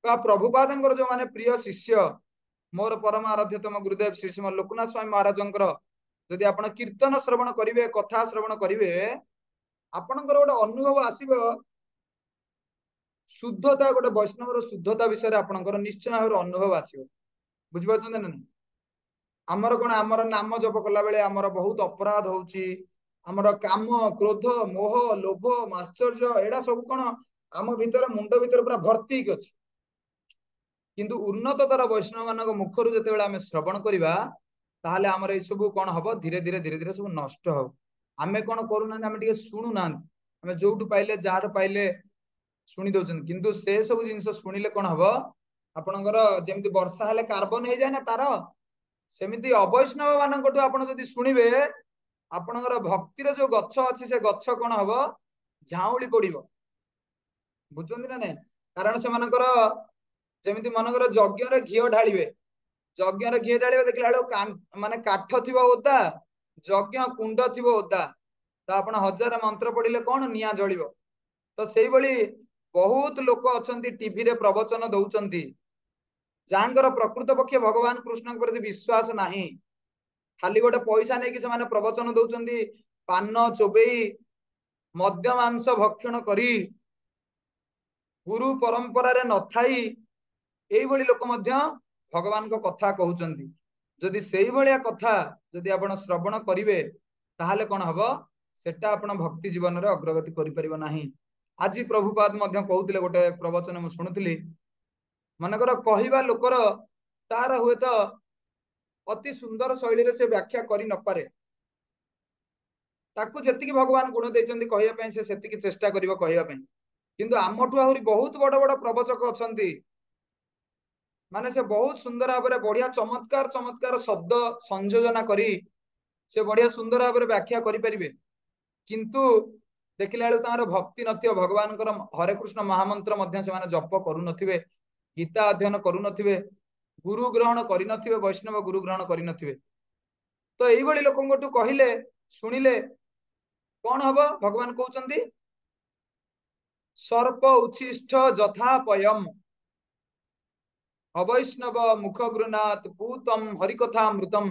बा प्रभुपादंकर जो माने प्रिय शिष्य मोर परम आराध्यतम गुरुदेव श्री श्रीमद लोकनाथ स्वामी महाराजंकर जदि आपण कीर्तन श्रवण करिवे कथा श्रवण करिवे आपणकर गोटे अनुभव आसीबो शुद्धता गोटे वैष्णवर शुद्धता विषय आपणकर निश्चय भाव अनुभव आसीबो बुझि पाछन ना आमर कोन आमर नाम जप कला बेले आमर बहुत अपराध होउची आमर काम क्रोध मोह लोभ माश्चर्य एडा सब कोन आम भीतर मुंड भीतर पूरा भर्ती अछि किंतु उन्नततर वैष्णव मानक मुखरु जते बेले आमे श्रवण करिबा ताहाले हमर ए सब कोन हबो धीरे धीरे सब नष्ट हो आमे कोन करू ना आमे ଟିକେ सुनु ना आमे जोटु पाइले जार पाइले सुनी दोचन किंतु से सब जिंस सुनिले कोन हबो आपनकर जेमिति वर्षा हेले कार्बन हे जाय ना तार सेमिति अवैष्णव मानकटु आपण जदि सुनिबे आपनकर भक्तिर जो गच्छ अछि से गच्छ कोन हबो झाउली पडिबो बुझुंदी ना नै कारण से मानकर जेमिति मनकर यज्ञ रे घियो ढालिबे यज्ञ रे घियो ढालिबे देखला बेले माने काठ थिबो ओदा यज्ञ कुंड थिबो ओदा तो आपण हजार मंत्र पढ़िले कौन निया जलिबो तो सेही भली बहुत लोक अछंती टीवी रे प्रवचन दउचंती जांगर प्रकृत पक्ष भगवान कृष्ण प्रति विश्वास नाही खाली गोटे पैसा नै कि से माने प्रवचन दउचंती पान चोबेई मद्य मांस भक्षण करी गुरु परंपरा रे नथाई एई भली लोक मध्य भगवान को कथा कहउचंती जदि सेही भलिया कथा जदि आपण श्रवण करिवे ताहाले कोन हबो सेटा आपण भक्ति जीवन रे अग्रगति करि परिबो नाही आज प्रभुपाद मध्य कहउतिले गोटे प्रवचन म सुनुतिली मनकर कहिबा लोकर तार हुए तो अति सुंदर शैली रे से व्याख्या करि न पारे ताकू जेतिकी भगवान गुण देचंती कहिया पय से सेतिकी चेष्टा करिवो कहिया पय किंतु आमठु आहुरी बहुत बड़ बड़ प्रवचक अछंती माने से बहुत सुंदर भाव में बढ़िया चमत्कार चमत्कार शब्द संयोजना करी से बढ़िया सुंदर भाव में व्याख्या करि परिबे किंतु देखिला बेलू तार भक्ति नथियो भगवान हरे कृष्ण महामंत्र मध्य से माने जप करू नथिबे गीता अध्ययन करू नथिबे गुरु ग्रहण करि नथिबे वैष्णव गुरु ग्रहण करि नथिबे तो एई भली लोकंगटू कहिले सुनिले कोन हबो भगवान कहउचंती सर्प उच्छिष्ट जथा पयम अवैष्णव मुख गृणात पूतम हरिकथा मृतम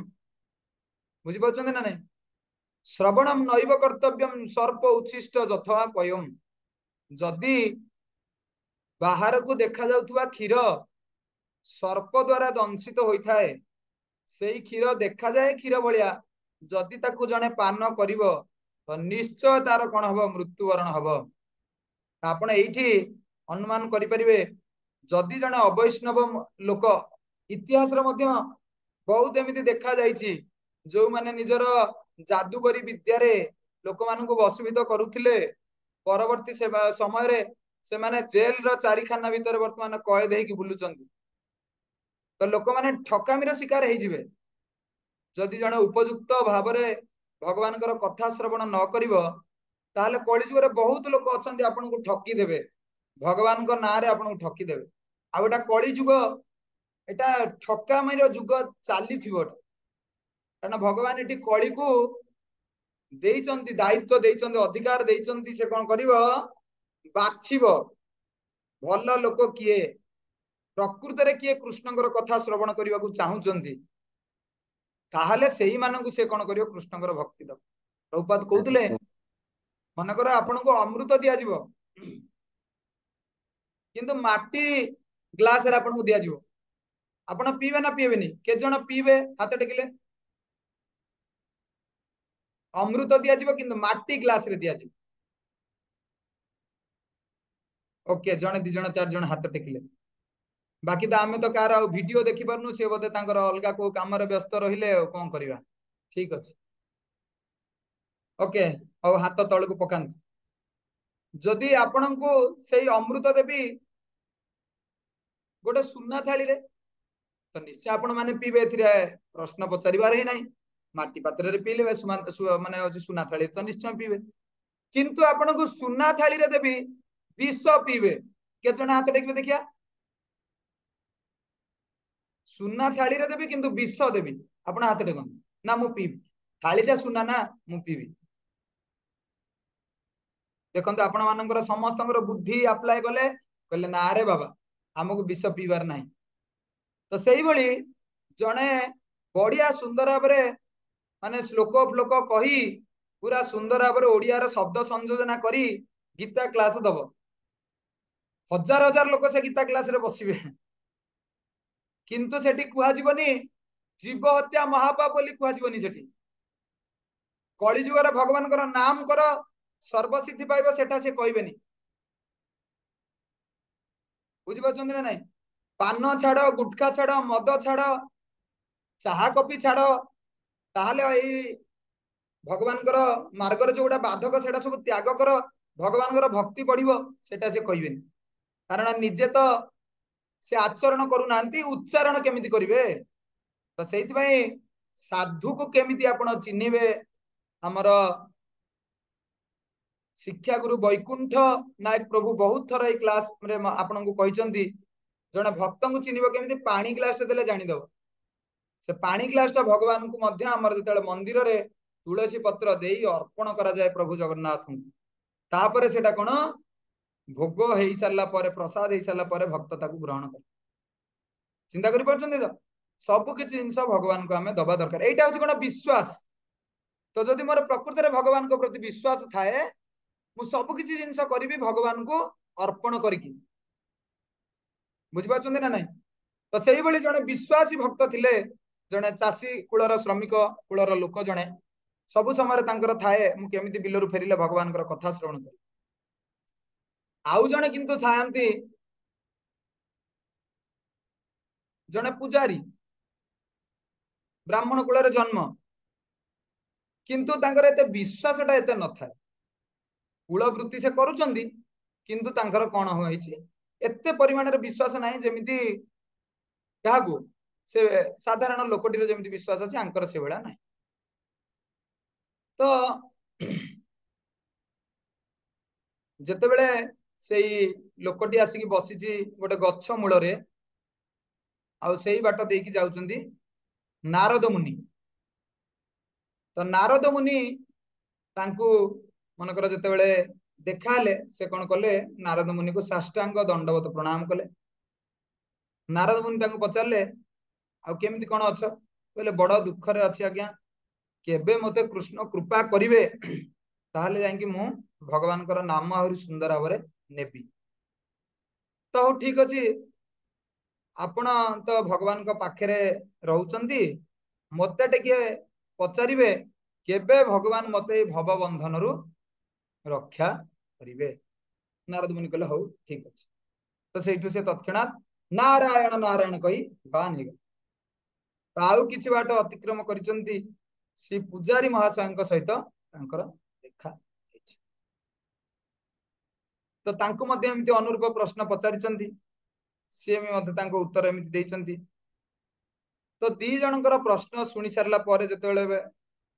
बुझि पाछन ना नै श्रवणम नैव कर्तव्यम सर्प उच्छिष्ट जथा पयम जदि बाहर को देखा जाउथुवा क्षीर सर्प द्वारा दंशित होइथाए सेई क्षीर देखा जाए क्षीर भलिया जदि ताकू जने पान करिवो तो निश्चय तार कौन हबो मृत्युवरण हबो। आपण एठी अनुमान करि परिबे जदि जने अवैष्णव लोक इतिहास रे मध्य बहुत एमिति देखा जाइछि जो माने निजर जादूगरी विद्या रे लोक मानकु वशीभूत करूथिले परवर्ती समय रे से माने जेल रो चारिखाना भीतर वर्तमान कैद हेकि बुलुचंती तो लोक माने ठकामीर शिकार हेइ जिवे जदि जने उपयुक्त भाव रे भगवान कथा श्रवण न करिवो ताहले कलिजुग रे बहुत लोक अछंती आपन को ठकी देबे भगवान को नाम रे आपन को ठकी देबे आ एटा कलिजुग एटा ठकामीर जुग चाली थिबो कारण भगवान एटी कली को देइचंती दायित्व देइचंती अधिकार देइचंती से कोन करिवो बाछिबो भल लोक किए प्रकृत रे किए कृष्णकर कथा श्रवण करबा को चाहुचंती ताहले सेही मानकु से कोन करिवो कृष्णकर भक्ति दब। प्रभुपाद कहउतले मन कर आपन को अमृत दिया जीवो किंतु माटी ग्लास रे आपन को दिया जीवो आपण पीबे ना पीबेनी के जण पीबे हाथ टेकिले अमृत दिया जीवो किंतु माटी ग्लास रे दिया जीवो। ओके जणे दि जण चार जण हाथ टेकिले बाकी तो आमे तो कार वीडियो देखि परनु से बोधे तांकर अलगा को काम रे व्यस्त रहिले कोन करबा ठीक अछि। ओके और हाथ तळ को पकांत जदि आपन को सेई अमृत देबी गोटे सुना थाली रे तो निश्चय आपण माने पीबे एथिरे प्रश्न पचारिबार ही नाही माटी पात्र रे पीले माने अछि सुना थाली तो निश्चय पीबे किंतु आपण को सुना थाली रे देबी विष पीबे के जण हाथ टेकबे देखिया सुना थाली रे देबी किंतु विष देबी आपण हाथ टेकन ना मु पीबी थालीटा सुना ना मु पीबी देखंतु आपण मानकर समस्तଙ୍କର बुद्धि अप्लाई कले कहले ना रे बाबा हमको विष पीबार नाही तो सेही भली जणे बढ़िया सुंदर भाबरे माने श्लोक फ्लोक कही पूरा सुंदर भाबरे ओडिया रो शब्द संयोजना करी गीता क्लास दबो हजार हजार लोक से गीता क्लास रे बसिबे किंतु सेठी कुहा जीवनी जीव हत्या महापाप बोली कुहा जीवनी सेठी कली जुग रे भगवान कर नाम कर सर्वसिद्धि पाइबो सेटा से कहबेनी बुझि पाछन ना नाही पान छाड़ गुटखा छाड़ मद छाड़ चाहा कॉफी छाड़ ताहले एई भगवान कर मार्ग रे जोडा बाधक सेटा सब त्याग कर भगवान कर भक्ति बढ़िबो सेटा से कहबेनी कारण निजे तो से आचरण करू नांती उच्चारण केमिति करिवे तो सेति भाई साधु को केमिति आपण चिन्हिबे हमर शिक्षा गुरु वैकुंठ नायक प्रभु बहुत थर ए क्लास रे आपण को कहिसंती जने भक्त को चिन्हिबो केमिति पानी ग्लास टे देले जानि दबो से पानी ग्लास टा भगवान को मध्य हमर जतले मंदिर रे तुलसी पत्र देई अर्पण करा जाय प्रभु जगन्नाथ तापरे सेटा कोन भोग हेई सारला परे प्रसाद हेई सारला परे भक्त ताकू ग्रहण कर चिंता करि परछन तो सब किछि जिंस भगवान को हमें दबा दरकार एटा होछि कोन विश्वास तो जदि मोर प्रकृति रे भगवान को प्रति विश्वास थाए मु सब किछि जिंस करबी भगवान को अर्पण करिकि बुझि पाछन ना नाही तो सेही भली जने विश्वासी भक्त थिले जने चासी कुलर श्रमिक कुलर लोक जने सब समय तांकर थाए मु केमिति बिलरु फेरिले भगवान कर कथा श्रवण कर आउ जने किंतु थांती जने पुजारी ब्राह्मण कुल रे जन्म किंतु तांकर एते विश्वासटा एते न थाए कुल वृत्ति से करूचंदी किंतु तांकर कोन होइछि एते परिमाण रे विश्वास नाही जेमिति काहाकू से साधारण लोकटी रे जेमिति विश्वास अछि आंकर से बेला नाही तो जते बेले सेई लोकटी आसिकी बसिची गोटे गच्छ मूल रे आ सेई बाट देकी जाउचंदी नारद मुनि तो नारद मुनि तांकू मनकर जते बेले देखाले से कोन कले नारद मुनि को साष्टांग दंडवत प्रणाम कले नारद मुनि तांकू पचारले आ केमिति कोन अछ बोले बड़ दुख रे अछि आज्ञा केबे मते कृष्ण कृपा करिवे ताहले जांकी मु भगवान कर नाम आहुरी सुंदर भाव नेबी तो ठीक अछि आपण तो भगवान को पाखे रहउचंदी मते टिके पचारिबे केबे भगवान मते भव बंधन रु रक्षा करिवे। नारद मुनि कहले हौ ठीक अछि। तो सेठु से तत्क्षणात नारायण नारायण कही बान हे आउ किछि बाट अतिक्रम करिसंती श्री पूजारी महाशयଙ୍କ सहित तांकर देखा ହେଇଛି। तो तांको मध्ये एमिति अनुरूप प्रश्न पचारिचंती से मध्ये तांको उत्तर एमिति देइचंती। तो दी जनकर प्रश्न सुनी सारला परे जतेबेले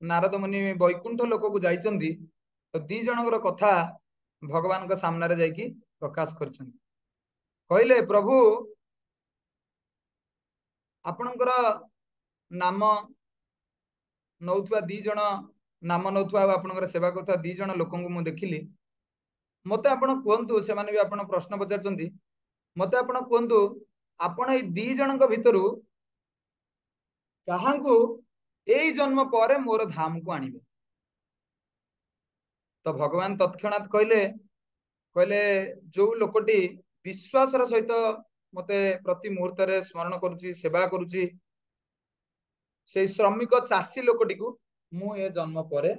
नारद मुनि वैकुंठ लोक को जाइचंती तो दी जनकर कथा भगवान का सामने रे जाइकी प्रकाश करचंती। कहले प्रभु आपणकर नाम नौथुआ दी जण नाम नौथुआ आपणकर सेवा करथुआ दी जण लोकଙ୍କୁ ମୁଁ ଦେଖିଲି। मते आपण कहंतु से माने भी आपण प्रश्न पचारचंती मते आपण कहंतु आपण ए दी जनक भितरु काहांकु एई जन्म परे मोर धाम को आनिबे। तो भगवान तत्क्षणात कहले जो लोकटी विश्वासर सहित मते प्रति मुहूर्त रे स्मरण करूची सेवा करूची से श्रमिक चाषी लोकटी को मु ए जन्म परे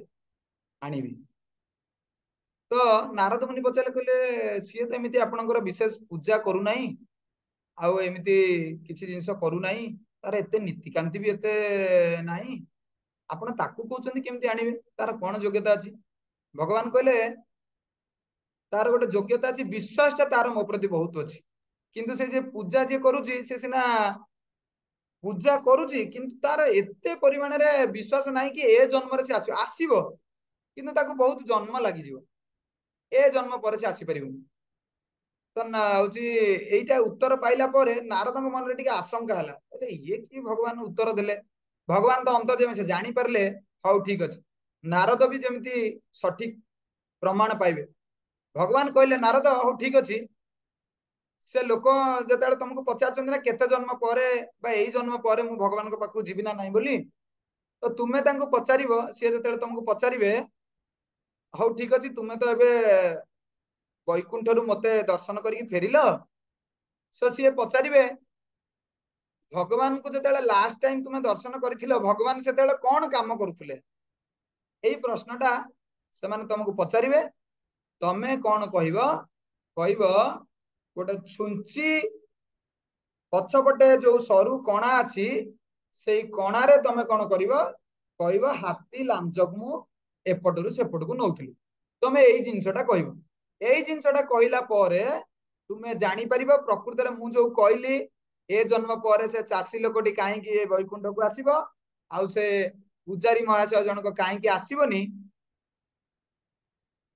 आनिबी। तो नारद मुनि पचारे कहले सी तो एमती आपणकर विशेष पूजा करू नाही आउ एमती किछि जिंस करू नाही तार एते नीतिकांति भी एते नाही आपण ताकू कहउचंदी केमती आनिबे तार कोन योग्यता अछि। भगवान कहले तार गोटे योग्यता अछि विश्वासटा तार मो प्रति बहुत अछि किंतु से जे पूजा जे करूची से सिना पूजा करूची किंतु तार एते परिमाण रे विश्वास नाही कि ए जन्म रे से आसीबो किंतु ताको बहुत जन्म लागि जिवो ए जन्म पर से आसी परिबो। तो ना होची एइटा उत्तर पाइला परे नारदଙ୍କ मन रे टिके आशंका हला बोले ये कि भगवान उत्तर देले। भगवान तो अंतर जेमे से जानि परले हौ ठीक अछि नारद भी जेमती सठिक प्रमाण पाइबे। भगवान कहले नारद हौ ठीक अछि से लोक जतेले तुमको पचारचंदी ना केते जन्म परे बा एई जन्म परे मु भगवान को पाखु जीविना नाही बोली तो तुमे तांको पचारिबो से जतेले तुमको पचारिबे हौ ठीक अछि तुमे तो एबे वैकुंठ रु मते दर्शन करिक फेरिल सो सी पचारिबे भगवान को जतेले लास्ट टाइम तुमे दर्शन करिथिलो भगवान सेतेले कोन काम करूथिले एई प्रश्नटा से माने तुमको पचारिबे तमे कोन कहिबो कहिबो गोटे छुंची पछपटे जो सरू कणा अछि सेई कणा रे तमे कोन करिवो कहिबो हाथी लांजक मु एपटरु सेपट को नौथिली तमे एई जिंसटा कहिबो एई जिंसटा कहिला परे तुमे जानि परिबो प्रकृति रे मु जो कहली ए जन्म परे से चासी लोकटी काहे कि ए वैकुंठ को आसीबो आउ से पूजारी महाशय जनक काहे कि आसीबोनी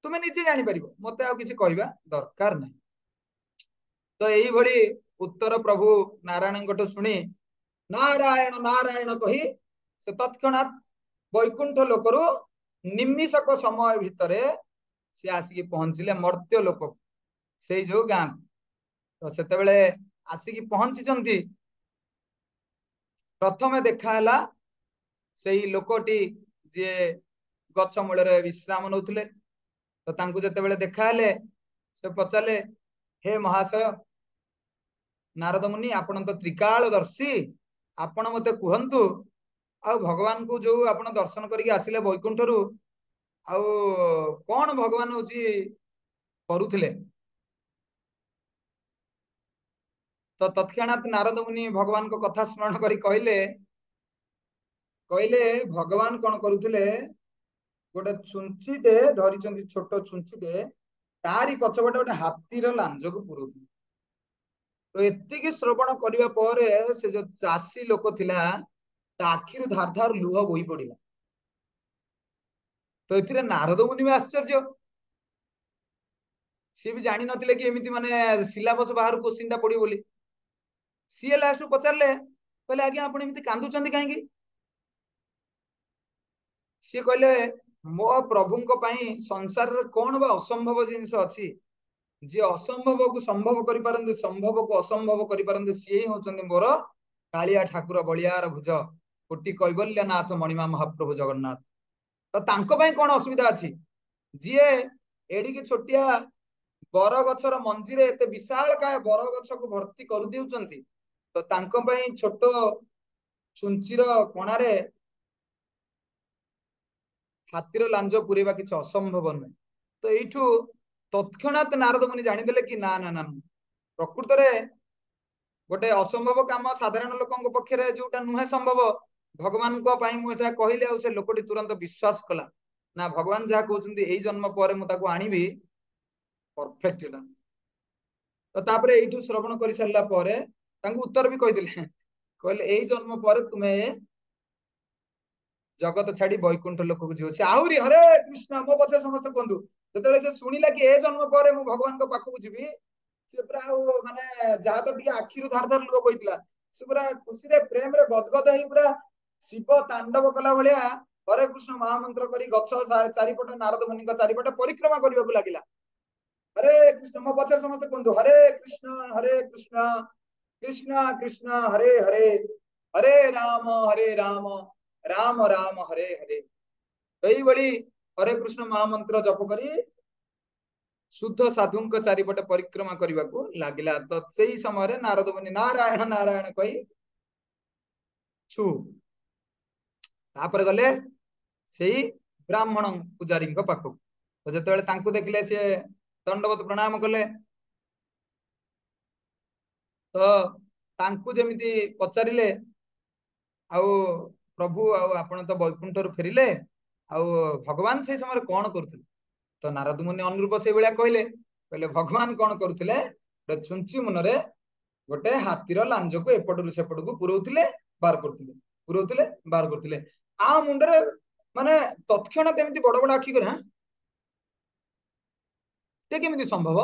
तुमे निजे जानि परिबो मते आ किछि कहिबा दरकार नै। तो एई भली उत्तर प्रभु नारायण गट सुनी नारायण नारायण कही से तत्क्षणात वैकुंठ लोकरु निमिषक समय भितरे से आसिकी पहुंचले मर्त्य लोक से जो गां तो सेते बेले आसिकी पहुंचीचंती प्रथमे देखाला सेही लोकटी जे गछ मूल रे विश्राम नउथिले तो तांकु जते बेले देखाले से पचाले हे महाशय नारद मुनि आपण तो त्रिकालदर्शी आपण मते कुहंतु आ भगवान को जो आपण दर्शन करिक आसिले वैकुंठ रु आ कौन भगवान होची करूथिले। तो तत्क्षणात नारद मुनि भगवान को कथा स्मरण करी कहले भगवान कौन करूथिले गोटे छुंचीटे धरिचंती छोट छुंचीटे तारी पछपटे गोटे हाथीर लांज को पुरोथि। तो एतिकी श्रवण करिवा परे से जो चासी लोक थिला ता आखिरु धार धार लुह बोही पड़िला। तो एथिरे नारद मुनि भी आश्चर्य सी भी जानि नथिले कि एमिति माने सिलेबस बाहर क्वेश्चन टा पड़ी बोली सी लास्ट पचारले कहले आज्ञा आपण एमिति कांदुचंदी काहेकि सी कहले मो प्रभुंक पई संसार रे कोन बा असंभव जिंस अछि जे असंभव को संभव करि पारंदे संभव को असंभव करि पारंदे सी ही होचंदी मोर कालिया ठाकुर बलियार भुज कोटि कैवल्यनाथ मणिमा महाप्रभु जगन्नाथ। तो तांको पई कोन असुविधा अछि जिए एडी के छोटिया बर गछर मंजी रे एते विशाल काय बर गछ को भर्ती कर दिउचंती तो तांको पई छोटो ଛୁଞ୍ଚିର କଣାରେ ହାତୀର ଲାଞ୍ଜ ପୁରେଇବା କିଛି ଅସମ୍ଭବ ନୁହେଁ। ତ ଏଇଠୁ ତତ୍କ୍ଷଣାତ୍ ନାରଦ ମୁନି ଜାଣିଦେଲେ କି ନା ନା ନା ପ୍ରକୃତରେ ଗୋଟେ ଅସମ୍ଭବ କାମ ସାଧାରଣ ଲୋକଙ୍କ ପକ୍ଷରେ ଯୋଉଟା ନୁହେଁ ସମ୍ଭବ ଭଗବାନଙ୍କ ପାଇଁ ମୁଁ ଏଟା କହିଲି ଆଉ ସେ ଲୋକଟି ତୁରନ୍ତ ବିଶ୍ୱାସ କଲା ନା ଭଗବାନ ଯାହା କହୁଛନ୍ତି ଏଇ ଜନ୍ମ ପରେ ମୁଁ ତାକୁ ଆଣିବି ପରଫେକ୍ଟ ଏଟା। ତ ତାପରେ ଏଇଠୁ ଶ୍ରବଣ କରି ସାରିଲା ପରେ ତାଙ୍କୁ ଉତ୍ତର ବି କହିଥିଲେ କହିଲେ ଏଇ ଜନ୍ମ ପରେ ତୁମେ ଜଗତ ଛାଡି ବୈକୁଣ୍ଠ ଲୋକକୁ ଯିବ। ସେ ଆହୁରି ହରେ କୃଷ୍ଣ ମୋ ପଛରେ ସମସ୍ତେ କୁହନ୍ତୁ ଯେତେବେଳେ ସେ ଶୁଣିଲା କି ଏ ଜନ୍ମ ପରେ ମୁଁ ଭଗବାନଙ୍କ ପାଖକୁ ଯିବି ସେ ପୁରା ଆଉ ମାନେ ଯାହା ତ ଟିକେ ଆଖିରୁ ଧାର ଧାର ଲୁହ ବୋହିଥିଲା ସେ ପୁରା ଖୁସିରେ ପ୍ରେମରେ ଗଦଗଦ ହେଇ ପୁରା ଶିବ ତାଣ୍ଡବ କଲା ଭଳିଆ ହରେ କୃଷ୍ଣ ମହାମନ୍ତ୍ର କରି ଗଛ ଚାରିପଟ ନାରଦ ମୁନିଙ୍କ ଚାରିପଟେ ପରିକ୍ରମା କରିବାକୁ ଲାଗିଲା। ହରେ କୃଷ୍ଣ ମୋ ପଛରେ ସମସ୍ତେ କୁହନ୍ତୁ ହରେ କୃଷ୍ଣ କୃଷ୍ଣ କୃଷ୍ଣ ହରେ ହରେ ହରେ ରାମ ରାମ ରାମ ହରେ ହରେ ଏଇଭଳି ହରେ କୃଷ୍ଣ ମହାମନ୍ତ୍ର ଜପ କରି ଶୁଦ୍ଧ ସାଧୁଙ୍କ ଚାରିପଟେ ପରିକ୍ରମା କରିବାକୁ ଲାଗିଲା। ତ ସେଇ ସମୟରେ ନାରଦ ମୁନି ନାରାୟଣ ନାରାୟଣ କହି ଛୁ ତାପରେ ଗଲେ ସେଇ ବ୍ରାହ୍ମଣ ପୂଜାରୀଙ୍କ ପାଖକୁ। ତ ଯେତେବେଳେ ତାଙ୍କୁ ଦେଖିଲେ ସେ ଦଣ୍ଡବତ ପ୍ରଣାମ କଲେ। ତ ତାଙ୍କୁ ଯେମିତି ପଚାରିଲେ ଆଉ ପ୍ରଭୁ ଆଉ ଆପଣ ତ ବୈକୁଣ୍ଠରୁ ଫେରିଲେ ଆଉ ଭଗବାନ ସେଇ ସମୟରେ କଣ କରୁଥିଲେ? ତ ନାରଦ ମୁନି ଅନୁରୂପ ସେଇଭଳିଆ କହିଲେ ଭଗବାନ କଣ କରୁଥିଲେ ଗୋଟେ ଛୁଞ୍ଚି ମୁନରେ ଗୋଟେ ହାତୀର ଲାଞ୍ଜକୁ ଏପଟରୁ ସେପଟକୁ ପୁରଉଥିଲେ ବାହାର କରୁଥିଲେ ଆ ମୁଣ୍ଡରେ ମାନେ ତତ୍କ୍ଷଣାତ୍ ଏମିତି ବଡ ବଡ ଆଖି କରି ସେ କେମିତି ସମ୍ଭବ?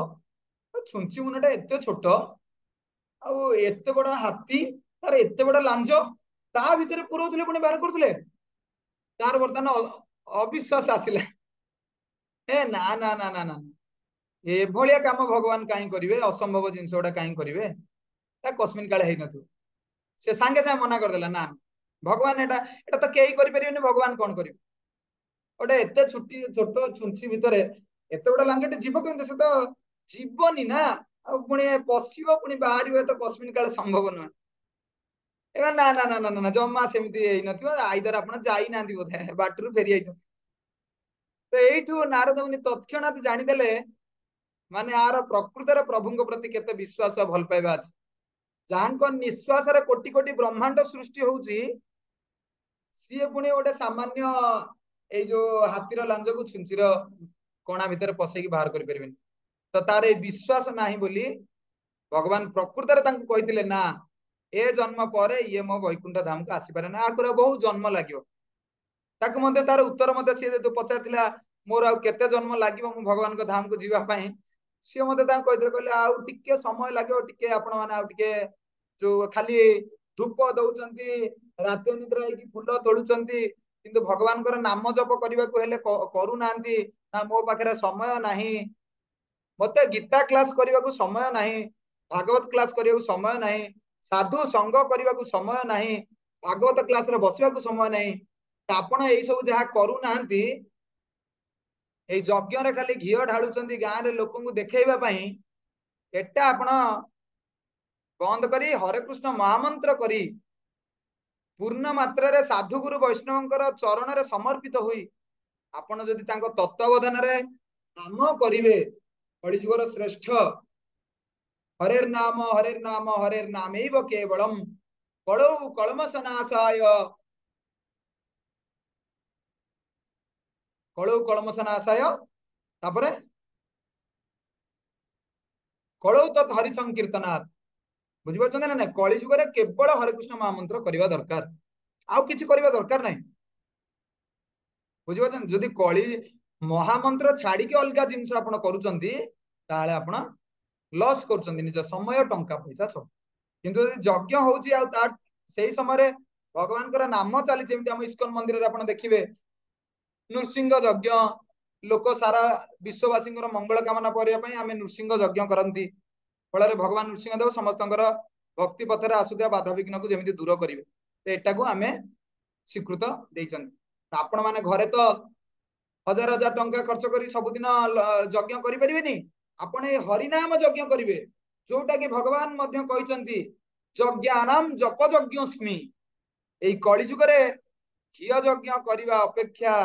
ଛୁଞ୍ଚି ମୁନଟା ଏତେ ଛୋଟ ଆଉ ଏତେ ବଡ ହାତୀ ତାର ଏତେ ବଡ ଲାଞ୍ଜ ତା ଭିତରେ ପୁରଉଥିଲେ ପୁଣି ବାହାର କରୁଥିଲେ। ତାର ବର୍ତ୍ତମାନ ଅବିଶ୍ୱାସ ଆସିଲା ନା ନା ନା ନା ନା ଏଭଳିଆ କାମ ଭଗବାନ କାହିଁ କରିବେ? ଅସମ୍ଭବ ଜିନିଷ ଗୁଡା କାହିଁ କରିବେ? ତା କସ୍ମିନ କାଳେ ହେଇନଥିବ। ସେ ସାଙ୍ଗେ ସାଙ୍ଗେ ମନା କରିଦେଲା ନା ଭଗବାନ ଏଟା ତ କେହି କରିପାରିବେନି ଭଗବାନ କଣ କରିବେ? ଗୋଟେ ଏତେ ଛୋଟ ଛୁଞ୍ଚି ଭିତରେ ଏତେ ବଡ ଲାଞ୍ଜଟେ ଯିବ କେମିତି? ସେ ତ ଯିବନି ନା ଆଉ ପୁଣି ପଶିବ ପୁଣି ବାହାରିବ ତ କସ୍ମିନ କାଳେ ସମ୍ଭବ ନୁହେଁ। ନା ନା ନା ନା ନା ଜମା ସେମିତି ହେଇନଥିବ ଆଇଦର ଆପଣ ଯାଇନାହାନ୍ତି ବୋଧେ ବାଟରୁ ଫେରି ଯାଇଛନ୍ତି। ତ ଏଇଠୁ ନାରଦ ମୁନି ତତ୍କ୍ଷଣାତ୍ ଜାଣିଦେଲେ ମାନେ ଆର ପ୍ରକୃତରେ ପ୍ରଭୁଙ୍କ ପ୍ରତି କେତେ ବିଶ୍ୱାସ ଭଲ ପାଇବା ଅଛି। ଯାହାଙ୍କ ନିଶ୍ୱାସରେ କୋଟି କୋଟି ବ୍ରହ୍ମାଣ୍ଡ ସୃଷ୍ଟି ହଉଛି ସିଏ ପୁଣି ଗୋଟେ ସାମାନ୍ୟ ଏଇ ଯୋଉ ହାତୀର ଲାଞ୍ଜକୁ ଛୁଞ୍ଚିର କଣା ଭିତରେ ପଶେଇକି ବାହାର କରିପାରିବେନି। ତ ତାର ଏଇ ବିଶ୍ୱାସ ନାହିଁ ବୋଲି ଭଗବାନ ପ୍ରକୃତରେ ତାଙ୍କୁ କହିଥିଲେ ନା ଏ ଜନ୍ମ ପରେ ଇଏ ମୋ ବୈକୁଣ୍ଠ ଧାମକୁ ଆସିପାରେ ନା ଆଗରୁ ବହୁତ ଜନ୍ମ ଲାଗିବ। ତାକୁ ମଧ୍ୟ ତାର ଉତ୍ତର ମଧ୍ୟ ସିଏ ଯେହେତୁ ପଚାରିଥିଲା ମୋର ଆଉ କେତେ ଜନ୍ମ ଲାଗିବ ମୁଁ ଭଗବାନଙ୍କ ଧାମକୁ ଯିବା ପାଇଁ ସିଏ ମତେ ତାଙ୍କୁ କହିଥିଲେ କହିଲେ ଆଉ ଟିକେ ସମୟ ଲାଗିବ ଟିକେ ଆପଣ ମାନେ ଆଉ ଟିକେ ଯୋଉ ଖାଲି ଧୂପ ଦଉଛନ୍ତି ରାତି ଅନିଦ୍ରା ହେଇକି ଫୁଲ ତୋଳୁଛନ୍ତି କିନ୍ତୁ ଭଗବାନଙ୍କର ନାମ ଜପ କରିବାକୁ ହେଲେ କରୁନାହାନ୍ତି ନା ମୋ ପାଖରେ ସମୟ ନାହିଁ। ମତେ ଗୀତା କ୍ଲାସ କରିବାକୁ ସମୟ ନାହିଁ, ଭାଗବତ କ୍ଲାସ କରିବାକୁ ସମୟ ନାହିଁ, ସାଧୁ ସଙ୍ଗ କରିବାକୁ ସମୟ ନାହିଁ, ଭାଗବତ କ୍ଲାସରେ ବସିବାକୁ ସମୟ ନାହିଁ। ଆପଣ ଏଇ ସବୁ ଯାହା କରୁନାହାନ୍ତି ଏଇ ଯଜ୍ଞରେ ଖାଲି ଘିଅ ଢାଳୁଛନ୍ତି ଗାଁରେ ଲୋକଙ୍କୁ ଦେଖେଇବା ପାଇଁ ଏଟା ଆପଣ ବନ୍ଦ କରି ହରେକୃଷ୍ଣ ମହାମନ୍ତ୍ର କରି ପୂର୍ଣ୍ଣ ମାତ୍ରାରେ ସାଧୁଗୁରୁ ବୈଷ୍ଣବଙ୍କର ଚରଣରେ ସମର୍ପିତ ହୋଇ ଆପଣ ଯଦି ତାଙ୍କ ତତ୍ତ୍ୱାବଧାନରେ କାମ କରିବେ କଳିଯୁଗର ଶ୍ରେଷ୍ଠ ହରେର୍ ନାମ ହରେର୍ ନାମୈବ କେବଳମ୍ କଳୌ କଳମସନାଶାୟ ତାପରେ କଳୌ ତତ୍ ହରି ସଂକୀର୍ତ୍ତନାଥ ବୁଝିପାରୁଛନ୍ତି ନା ନାଇଁ? କଳି ଯୁଗରେ କେବଳ ହରେକୃଷ୍ଣ ମହାମନ୍ତ୍ର କରିବା ଦରକାର, ଆଉ କିଛି କରିବା ଦରକାର ନାହିଁ। ବୁଝିପାରୁଛନ୍ତି? ଯଦି କଳି ମହାମନ୍ତ୍ର ଛାଡିକି ଅଲଗା ଜିନିଷ ଆପଣ କରୁଛନ୍ତି ତାହେଲେ ଆପଣ ଲସ୍ କରୁଛନ୍ତି ନିଜ ସମୟ ଟଙ୍କା ପଇସା ସବୁ। କିନ୍ତୁ ଯଦି ଯଜ୍ଞ ହଉଛି ଆଉ ତା ସେଇ ସମୟରେ ଭଗବାନଙ୍କର ନାମ ଚାଲିଛି ଯେମିତି ଆମ ଇସ୍କନ ମନ୍ଦିରରେ ଆପଣ ଦେଖିବେ ନୃସିଂହ ଯଜ୍ଞ ଲୋକ ସାରା ବିଶ୍ୱବାସୀଙ୍କର ମଙ୍ଗଳ କାମନା କରିବା ପାଇଁ ଆମେ ନୃସିଂହ ଯଜ୍ଞ କରନ୍ତି। ଫଳରେ ଭଗବାନ ନୃସିଂହ ଦେବ ସମସ୍ତଙ୍କର ଭକ୍ତି ପଥରେ ଆସୁଥିବା ବାଧାବିଘ୍ନକୁ ଯେମିତି ଦୂର କରିବେ ଏଟାକୁ ଆମେ ସ୍ୱୀକୃତ ଦେଇଛନ୍ତି। ଆପଣ ମାନେ ଘରେ ତ ହଜାର ହଜାର ଟଙ୍କା ଖର୍ଚ୍ଚ କରି ସବୁଦିନ ଯଜ୍ଞ କରିପାରିବେନି। ଆପଣ ଏଇ ହରିନାମ ଯଜ୍ଞ କରିବେ ଯୋଉଟା କି ଭଗବାନ ମଧ୍ୟ କହିଛନ୍ତି ଯଜ୍ଞାନାମ ଜପ ଯଜ୍ଞସ୍ମି। ଏଇ କଳି ଯୁଗରେ ଘିଅ ଯଜ୍ଞ କରିବା ଅପେକ୍ଷା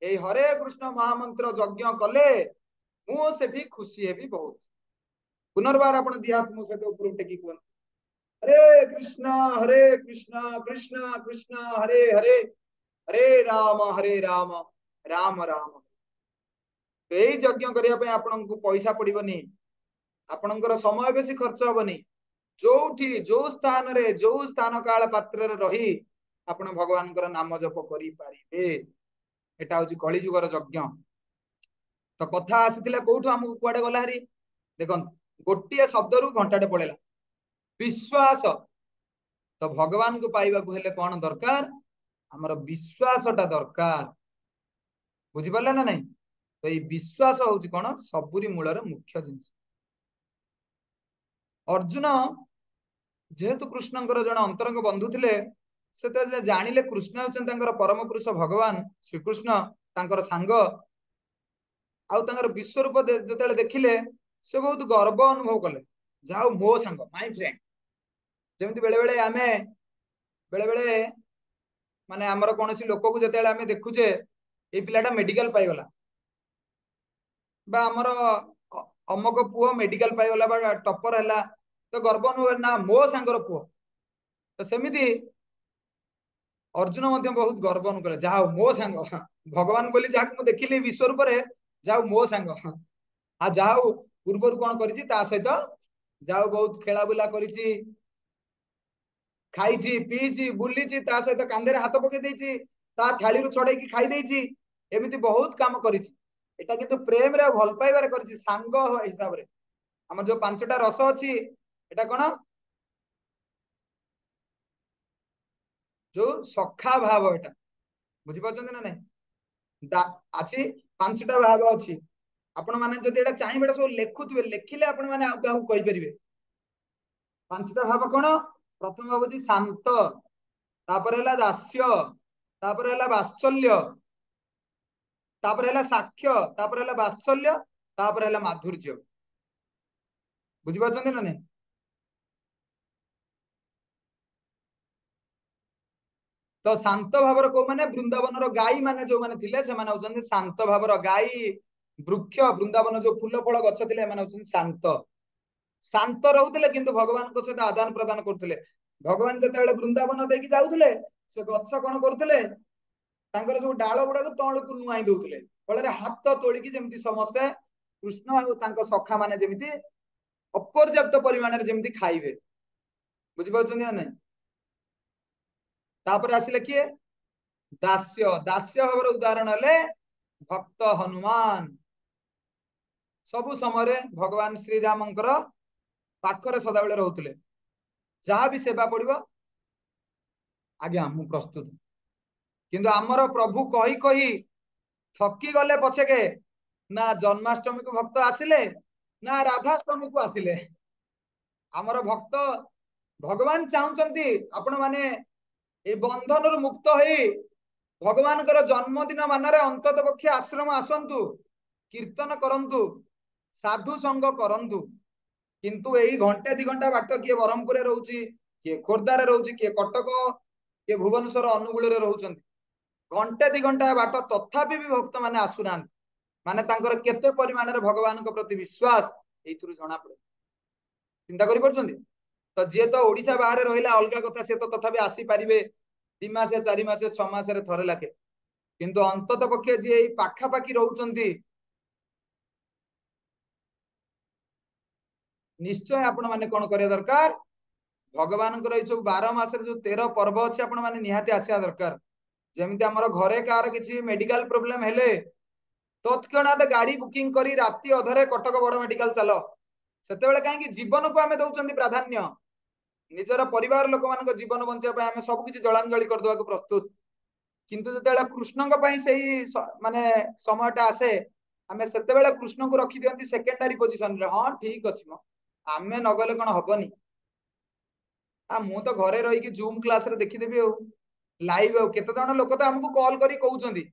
ଏଇ ହରେ କୃଷ୍ଣ ମହାମନ୍ତ୍ର ଯଜ୍ଞ କଲେ ମୁଁ ସେଠି ଖୁସି ହେବି ବହୁତ। ପୁନର୍ବାର ଆପଣ ଦି ହାତ ମୋ ସହିତ ଉପରକୁ ଟେକି କୁହନ୍ତୁ, ହରେ କୃଷ୍ଣ କୃଷ୍ଣ କୃଷ୍ଣ ହରେ ହରେ, ହରେ ରାମ ରାମ ରାମ। ଏଇ ଯଜ୍ଞ କରିବା ପାଇଁ ଆପଣଙ୍କୁ ପଇସା ପଡିବନି, ଆପଣଙ୍କର ସମୟ ବେଶୀ ଖର୍ଚ୍ଚ ହବନି। ଯୋଉଠି ଯୋଉ ସ୍ଥାନରେ ଯୋଉ ସ୍ଥାନ କାଳ ପାତ୍ରରେ ରହି ଆପଣ ଭଗବାନଙ୍କର ନାମ ଜପ କରିପାରିବେ। ଏଟା ହଉଛି କଳିଯୁଗର ଯଜ୍ଞ। ତ କଥା ଆସିଥିଲା କୋଉଠୁ ଆମକୁ କୁଆଡେ ଗଲା ହାରି ଦେଖନ୍ତୁ, ଗୋଟିଏ ଶବ୍ଦରୁ ଘଣ୍ଟାଟେ ପଳେଇଲା, ବିଶ୍ୱାସ। ତ ଭଗବାନଙ୍କୁ ପାଇବାକୁ ହେଲେ କଣ ଦରକାର, ଆମର ବିଶ୍ୱାସଟା ଦରକାର। ବୁଝିପାରିଲେ ନା ନାଇଁ? ତ ଏଇ ବିଶ୍ୱାସ ହଉଛି କଣ ସବୁରି ମୂଳର ମୁଖ୍ୟ ଜିନିଷ। ଅର୍ଜୁନ ଯେହେତୁ କୃଷ୍ଣଙ୍କର ଜଣେ ଅନ୍ତରଙ୍ଗ ବନ୍ଧୁ ଥିଲେ, ସେତେବେଳେ ଜାଣିଲେ କୃଷ୍ଣ ହେଉଛନ୍ତି ତାଙ୍କର ପରମ ପୁରୁଷ ଭଗବାନ ଶ୍ରୀକୃଷ୍ଣ, ତାଙ୍କର ସାଙ୍ଗ, ଆଉ ତାଙ୍କର ବିଶ୍ୱରୂପ ଯେତେବେଳେ ଦେଖିଲେ ସେ ବହୁତ ଗର୍ବ ଅନୁଭବ କଲେ, ଯାହା ହଉ ମୋ ସାଙ୍ଗ, ମାଇ ଫ୍ରେଣ୍ଡ। ଯେମିତି ବେଳେବେଳେ ମାନେ ଆମର କୌଣସି ଲୋକକୁ ଯେତେବେଳେ ଆମେ ଦେଖୁଛେ ଏଇ ପିଲାଟା ମେଡିକାଲ ପାଇଗଲା, ବା ଆମର ଅମକ ପୁଅ ମେଡିକାଲ ପାଇଗଲା ବା ଟପର ହେଲା, ତ ଗର୍ବ ଅନୁଭବ ନା ମୋ ସାଙ୍ଗର ପୁଅ। ତ ସେମିତି ଅର୍ଜୁନ ମଧ୍ୟ ବହୁତ ଗର୍ବ ଅନୁଭବ କଲେ, ଯାହା ହଉ ମୋ ସାଙ୍ଗ, ଭଗବାନ ବୋଲି ଯାହାକୁ ମୁଁ ଦେଖିଲି ବିଶ୍ୱ ରୂପରେ, ଯାହା ହଉ ମୋ ସାଙ୍ଗ। ଆଉ ଯାହା ହଉ ପୂର୍ବରୁ କଣ କରିଛି ତା ସହିତ ଯାହା ହଉ ବହୁତ ଖେଳା ବୁଲା କରିଛି, ଖାଇଛି ପିଇଛି ବୁଲିଛି, ତା ସହିତ କାନ୍ଧରେ ହାତ ପକେଇ ଦେଇଛି, ତା ଥାଳିରୁ ଛଡେଇକି ଖାଇ ଦେଇଛି, ଏମିତି ବହୁତ କାମ କରିଛି। ଏଟା କିନ୍ତୁ ପ୍ରେମରେ ଆଉ ଭଲ ପାଇବାରେ କରିଛି, ସାଙ୍ଗ ହିସାବରେ। ଆମର ଯୋଉ 5ଟା ରସ ଅଛି, ଏଟା କଣ ଯୋଉ ସଖା ଭାବ, ଏଟା ବୁଝିପାରୁଛନ୍ତି ନା ନାଇଁ? ଅଛି 5ଟା ଭାବ ଅଛି। ଆପଣ ମାନେ ଯଦି ଏଟା ଚାହିଁବେ ଏଟା ସବୁ ଲେଖୁଥିବେ, ଲେଖିଲେ ଆପଣ ମାନେ ଆଉ କାହାକୁ କହିପାରିବେ। 5ଟା ଭାବ କଣ? ପ୍ରଥମ ଭାବ ହଉଛି ଶାନ୍ତ, ତାପରେ ହେଲା ଦାସ୍ୟ, ତାପରେ ହେଲା ବାତ୍ସଲ୍ୟ, ତାପରେ ହେଲା ସାକ୍ଷ୍ୟ, ତାପରେ ହେଲା ବାତ୍ସଲ୍ୟ, ତାପରେ ହେଲା ମାଧୁର୍ଯ୍ୟ। ବୁଝିପାରୁଛନ୍ତି ନା ନାଇଁ? ତ ଶାନ୍ତ ଭାବର କୋଉମାନେ, ବୃନ୍ଦାବନର ଗାଈ ମାନେ ଯୋଉମାନେ ଥିଲେ ସେମାନେ ହଉଛନ୍ତି ଶାନ୍ତ ଭାବର ଗାଈ। ବୃକ୍ଷ, ବୃନ୍ଦାବନ ଯୋଉ ଫୁଲ ଫଳ ଗଛ ଥିଲେ ଏମାନେ ହଉଛନ୍ତି ଶାନ୍ତ। ଶାନ୍ତ ରହୁଥିଲେ କିନ୍ତୁ ଭଗବାନଙ୍କ ସହିତ ଆଦାନ ପ୍ରଦାନ କରୁଥିଲେ। ଭଗବାନ ଯେତେବେଳେ ବୃନ୍ଦାବନ ଦେଇକି ଯାଉଥିଲେ, ସେ ଗଛ କଣ କରୁଥିଲେ, ତାଙ୍କର ସବୁ ଡାଳ ଗୁଡାକୁ ତଳକୁ ନୁଆଇଁ ଦଉଥିଲେ, ଫଳରେ ହାତ ତୋଳିକି ଯେମିତି ସମସ୍ତେ କୃଷ୍ଣ ଆଉ ତାଙ୍କ ସଖା ମାନେ ଯେମିତି ଅପର୍ଯ୍ୟାପ୍ତ ପରିମାଣରେ ଯେମିତି ଖାଇବେ। ବୁଝିପାରୁଛନ୍ତି ନା ନାଇଁ? ତାପରେ ଆସିଲେ କିଏ, ଦାସ୍ୟ। ଦାସ୍ୟ ଭାବର ଉଦାହରଣ ହେଲେ ଭକ୍ତ ହନୁମାନ। ସବୁ ସମୟରେ ଭଗବାନ ଶ୍ରୀରାମଙ୍କର ପାଖରେ ସଦାବେଳେ ରହୁଥିଲେ, ଯାହା ବି ସେବା ପଡିବ ଆଜ୍ଞା ମୁଁ ପ୍ରସ୍ତୁତ। କିନ୍ତୁ ଆମର ପ୍ରଭୁ କହି କହି ଥକି ଗଲେ ପଛକେ, ନା ଜନ୍ମାଷ୍ଟମୀକୁ ଭକ୍ତ ଆସିଲେ, ନା ରାଧାଷ୍ଟମୀକୁ ଆସିଲେ। ଆମର ଭକ୍ତ, ଭଗବାନ ଚାହୁଁଛନ୍ତି ଆପଣ ମାନେ এই ବନ୍ଧନରୁ ମୁକ୍ତ ହେଇ ଭଗବାନଙ୍କର ଜନ୍ମଦିନ ମାନରେ ଅନ୍ତତ ପକ୍ଷେ ଆଶ୍ରମ ଆସନ୍ତୁ, କୀର୍ତ୍ତନ କରନ୍ତୁ, ସାଧୁ ସଙ୍ଗ କରନ୍ତୁ। କିନ୍ତୁ ଏଇ ଘଣ୍ଟେ 2 ଘଣ୍ଟା ବାଟ କିଏ ବ୍ରହ୍ମପୁରରେ ରହୁଛି, କିଏ ଖୋର୍ଦ୍ଧାରେ ରହୁଛି, କିଏ କଟକ, କିଏ ଭୁବନେଶ୍ୱର ଅନୁଗୁଳରେ ରହୁଛନ୍ତି, ଘଣ୍ଟେ 2 ଘଣ୍ଟା ବାଟ ତଥାପି ବି ଭକ୍ତ ମାନେ ଆସୁନାହାନ୍ତି। ମାନେ ତାଙ୍କର କେତେ ପରିମାଣରେ ଭଗବାନଙ୍କ ପ୍ରତି ବିଶ୍ୱାସ ଏଇଥିରୁ ଜଣା ପଡେ। ଚିନ୍ତା କରିପାରୁଛନ୍ତି? ତ ଯିଏ ତ ଓଡିଶା ବାହାରେ ରହିଲା ଅଲଗା କଥା, ସିଏ ତ ତଥାପି ଆସିପାରିବେ 2 ମାସ 4 ମାସ 6 ମାସରେ ଥରେ ଲାଖେ। କିନ୍ତୁ ଅନ୍ତତ ପକ୍ଷେ ଯିଏ ଏଇ ପାଖାପାଖି ରହୁଛନ୍ତି, ନିଶ୍ଚୟ ଆପଣ ମାନେ କଣ କରିବା ଦରକାର, ଭଗବାନଙ୍କର ଏଇ ସବୁ 12 ମାସରେ ଯୋଉ 13 ପର୍ବ ଅଛି ଆପଣ ମାନେ ନିହାତି ଆସିବା ଦରକାର। ଯେମିତି ଆମର ଘରେ କାହାର କିଛି ମେଡିକାଲ ପ୍ରୋବ୍ଲେମ ହେଲେ ତତ୍କ୍ଷଣାତ ଗାଡି ବୁକିଂ କରି ରାତି ଅଧରେ କଟକ ବଡ ମେଡିକାଲ ଚାଲ। ସେତେବେଳେ କାହିଁକି ଜୀବନକୁ ଆମେ ଦଉଛନ୍ତି ପ୍ରାଧାନ୍ୟ, ନିଜର ପରିବାର ଲୋକମାନଙ୍କ ଜୀବନ ବଞ୍ଚିବା ପାଇଁ ଆମେ ସବୁ କିଛି ଜଳାଞ୍ଜଳି କରିଦେବାକୁ ପ୍ରସ୍ତୁତ। କିନ୍ତୁ ଯେତେବେଳେ କୃଷ୍ଣଙ୍କ ପାଇଁ ସେଇ ମାନେ ସମୟଟା ଆସେ, ଆମେ ସେତେବେଳେ କୃଷ୍ଣଙ୍କୁ ରଖିଦିଅନ୍ତି ସେକେଣ୍ଡାରୀ ପୋଜିସନରେ। ହଁ ଠିକ ଅଛି ମ, ଆମେ ନଗଲେ କଣ ହବନି, ମୁଁ ତ ଘରେ ରହିକି ଜୁମ୍ କ୍ଲାସରେ ଦେଖିଦେବି ଆଉ, ଲାଇଭ। ଆଉ କେତେ ଜଣ ଲୋକ ତ ଆମକୁ କଲ କରି କହୁଛନ୍ତି,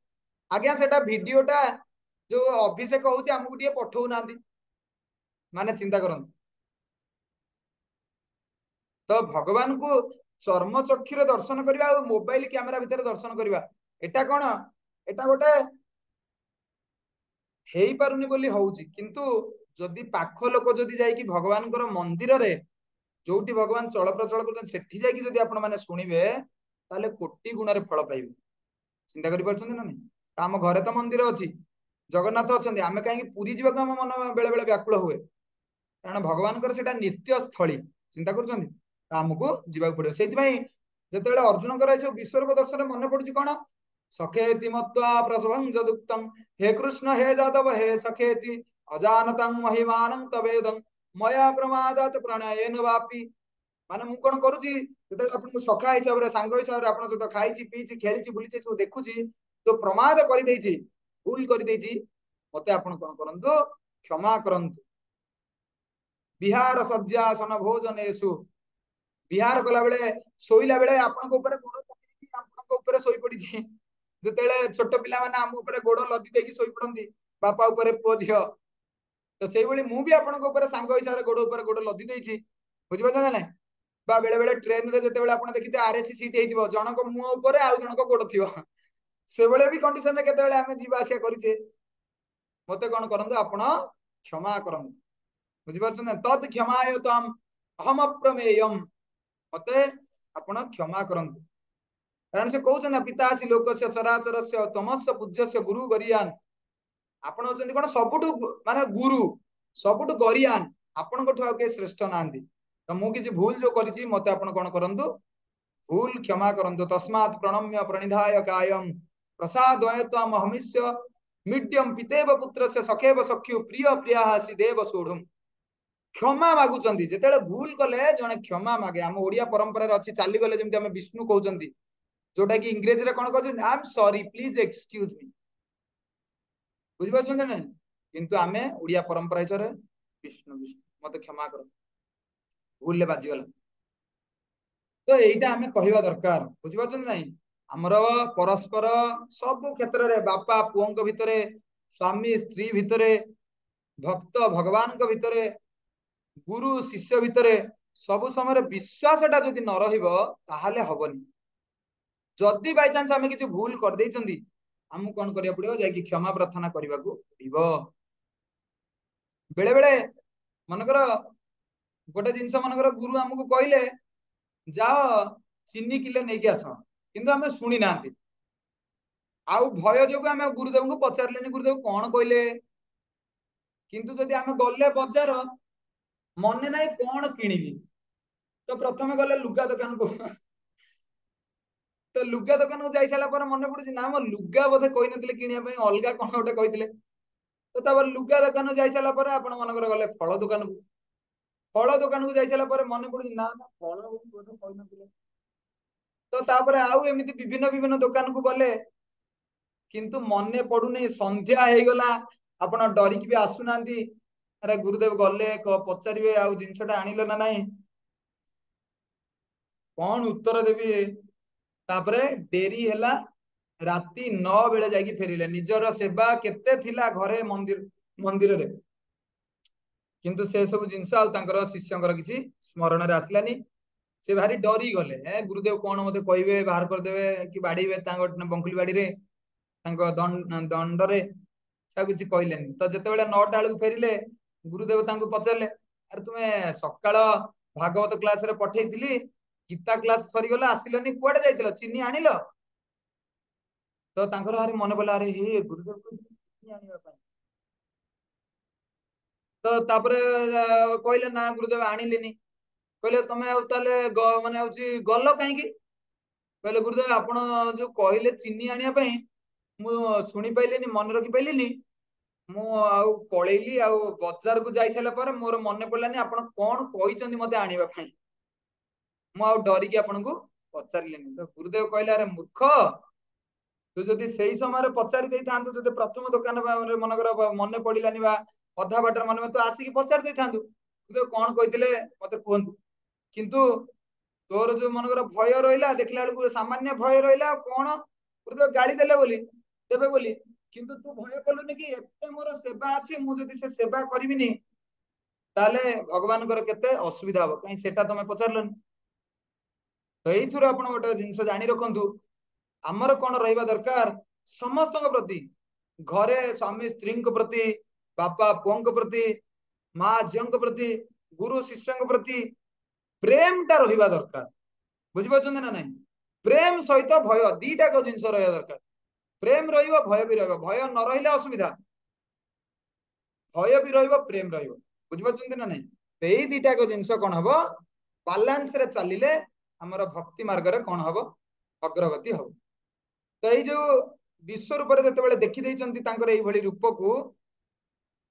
ଆଜ୍ଞା ସେଟା ଭିଡିଓଟା ଯୋଉ ଅଭିଷେକ ହଉଛି ଆମକୁ ଟିକେ ପଠଉନାହାନ୍ତି। ମାନେ ଚିନ୍ତା କରନ୍ତୁ। ତ ଭଗବାନଙ୍କୁ चर्म चक्षुरे दर्शन करवा और मोबाइल कैमेरा भितर दर्शन करवा एटा कौन एटा गोटे हेई पारुनी बोली होउची किंतु जदि पाख लोक जदि जाइकी भगवान मंदिर रे जोटी भगवान चल प्रचल कर सेठी जाइकी जदि आपण माने सुनिबे ताले कोटी गुणरे फल पाइबे चिंता करि परछन ना नहीं आम घरे तो मंदिर अछि जगन्नाथ अछंती आमे काहे पुरी जीवा हम मन बेले बेले व्याकुल हुए कारण भगवान सेटा नित्य स्थली चिंता करछंती आमको जीवाक पड़े से जिते अर्जुन विश्वरूप दर्शन मन पड़ुची कौन सखेति मत्वा प्रसभंज दुक्तम हे कृष्ण हे जादव हे सखेति अजानतं महिमानं तवेदं मया प्रमादात प्रणयेन वापि माने मु कोन करूची जते आपन सखा हिसाब रे सांग हिसाब रे आपन सहित खाइची पीची खेलीची बुलीची सब देखुची तो प्रमाद करि देइची भूल करि देइची मते आपन कोन करंतु क्षमा करंतु बिहार सज्जासन भोजनेषु बिहार कला बेले सोइला बेले आपन को ऊपर गोड़ पकड़ी आपन को ऊपर सोई पड़ी छी जतेले छोट पिला माने हम ऊपर गोड़ लदी देकी सोई पड़ंती बापा ऊपर पुओ झियो तो सेई बेले मु भी आपन को ऊपर सांग हिसाब रे गोड़ ऊपर गोड़ लदी देइची बुझि पछन ना बा बेले बेले ट्रेन रे जते बेले आपन देखिते आरएसी सीट हेतिबो जनक मुंह ऊपर आ जनक गोड़ थियो से बेले भी कंडीशन रे केते बेले हमें जीवा आसिया करिचे मते कोन करंतु आपन क्षमा करंतु बुझि परछन ना तद क्षमाय तम अहम अप्रमेयम मते आपण क्षमा करंतु कारण से कहउछ ना पितासी लोकस्य चराचरस्य तमस्य पूज्यस्य गुरु गरियान आपण होचंदी कोन सबुटु माने गुरु सबुटु गरियान आपण कोठा के श्रेष्ठ नांदी तो मु किछि भूल जो करिछि मते आपण कोन करंतु भूल क्षमा करंतु तस्मात् प्रणम्य प्रणिधाय कायम प्रसादय त्वम हमिष्य मीड्यम पितेव पुत्रस्य सखेव सख्यु प्रिय प्रियासि देव सोढुम क्षमा मागुचंदी जेतेले भूल कले जने क्षमा मागे हम ओडिया परंपरा रे अछि चाली गले जेमति हम विष्णु कहउचंदी जोटा कि इंग्लिश रे कोन कहउचंदी I am sorry please excuse me बुझि परछन ना किंतु आमे ओडिया परंपरा हिसाब रे विष्णु विष्णु मते क्षमा करो भूल ले बाजी गला तो एइटा हमें कहवा दरकार बुझि परछन नै हमर परस्पर सब क्षेत्र रे बापा पुओंक भितरे स्वामी स्त्री भितरे भक्त भगवान को भितरे गुरु शिष्य भितरे सब समय विश्वासटा जदि न रहिबो ताहाले हबनी जदि बाय चांस हमें किछि भूल कर देइचंदी हमु कोन करिया पड़िबो जाय कि क्षमा प्रार्थना करबा को पड़िबो बेले बेले मनकर गोटे जिंस मनकर गुरु हमकु कहले जाओ चीनी किले नै के आस किंतु हमें सुनी नांती आउ भय जोगु हमें गुरुदेव को पचारलेनी गुरुदेव कोन कहले किंतु जदि हमें गले बाजार मने नाई कोन किनिबी तो प्रथमे गले लुगा दुकान को तो लुगा दुकान को जाई साला पर मने पड़ुची ना म लुगा बोधे कहि नथिले किनिया पई अलगा कोन गोटे कहिथिले तो तापर लुगा दुकान जाई साला पर आपण मनकर गले फल दुकान को जाई साला पर मने पड़ुची ना ना फल बोधे कहि नथिले तो तापर आउ एमिति विभिन्न विभिन्न दुकान को गले किंतु मने पड़ुनी संध्या हे गला आपण डरी कि भी आसुनांती अरे गुरुदेव गले पचारे आउ जिनसटा आनिल ना नाई कौन उत्तर देवी तापरे डेरी हैला राति 9 बेले जाकी फेरिले निजर सेवा केते थिला घरे मंदिर मंदिर रे किंतु से सब जिनस आउ तांकर शिष्यंकर किछि स्मरण रे आसलानी से भारी डरी गले ए गुरुदेव कौन मते कहिबे बाहर कर देबे कि बाडीबे तांग बंकुली बाडी रे तांग दंड रे सब किछि कहलेनी तो जते बेले 9टा बेलू फेरिले गुरुदेव तांको पचारले अरे तुमे सकाळ भागवत क्लास रे पठेइथिली गीता क्लास सरी गला आसिलनी कुआडे जाइतिलो चीनी आनिलो तो तांकर हारे मन बोला अरे हे गुरुदेव को चीनी आनिबा पई तो तापरे कहले ना गुरुदेव आनिलेनी कहले तमे आ ताले माने होची गल्लो काहे की कहले गुरुदेव आपण जो कहले चीनी आनिया पई मु सुनी पाइलेनी मन रखी पाइलेनी मु आउ पळेइली आउ बाजार को जाई साला पर मोर मन पड़लानी आपण कोन कहिचंदी मते आनिबा पई मु आउ डरी कि आपण को पचारलेनी तो गुरुदेव कहले अरे मूर्ख तू जदि सेही समय पचारि देई थांतु जदि प्रथम दुकान मनकर मन पड़िलानी बा अधा बाटर मन तो आसिक पचारि देई थांतु गुरुदेव कोन कहिथिले मते कहंतु किंतु तोर जो मनकर भय रहिला देखला बेलू सामान्य भय रहिला कोन गुरुदेव गाली देले बोली देबे बोली किंतु तू भय कलुनी कि एते मोर सेवा अछि मु जदि से सेवा करबिनी ताले भगवान केते असुविधा हो कहीं सेटा तमे पचारलनी तो एइथुर आपण गोटे जिंस जानि रखंतु आमर कोन रहिबा दरकार समस्तक प्रति घरे स्वामी स्त्री प्रति बापा पुओं प्रति माँ झीओं प्रति गुरु शिष्यों प्रति प्रेम टा रहिबा दरकार बुझि पाछन ना नहीं प्रेम सहित भय दीटा को जिंस रहिबा दरकार प्रेम रहिबो भय भी रहिबो भय न रहिले असुविधा भय भी रहिबो प्रेम रहिबो बुझि पाछन ना नहीं तो एई दीटा को जिंस कोन हबो बैलेंस रे चलिले हमर भक्ति मार्ग रे कोन हबो अग्रगति हबो तो एई जो विश्व रूप रे जते बेले देखि दैचंती तांकर एई भली रूप को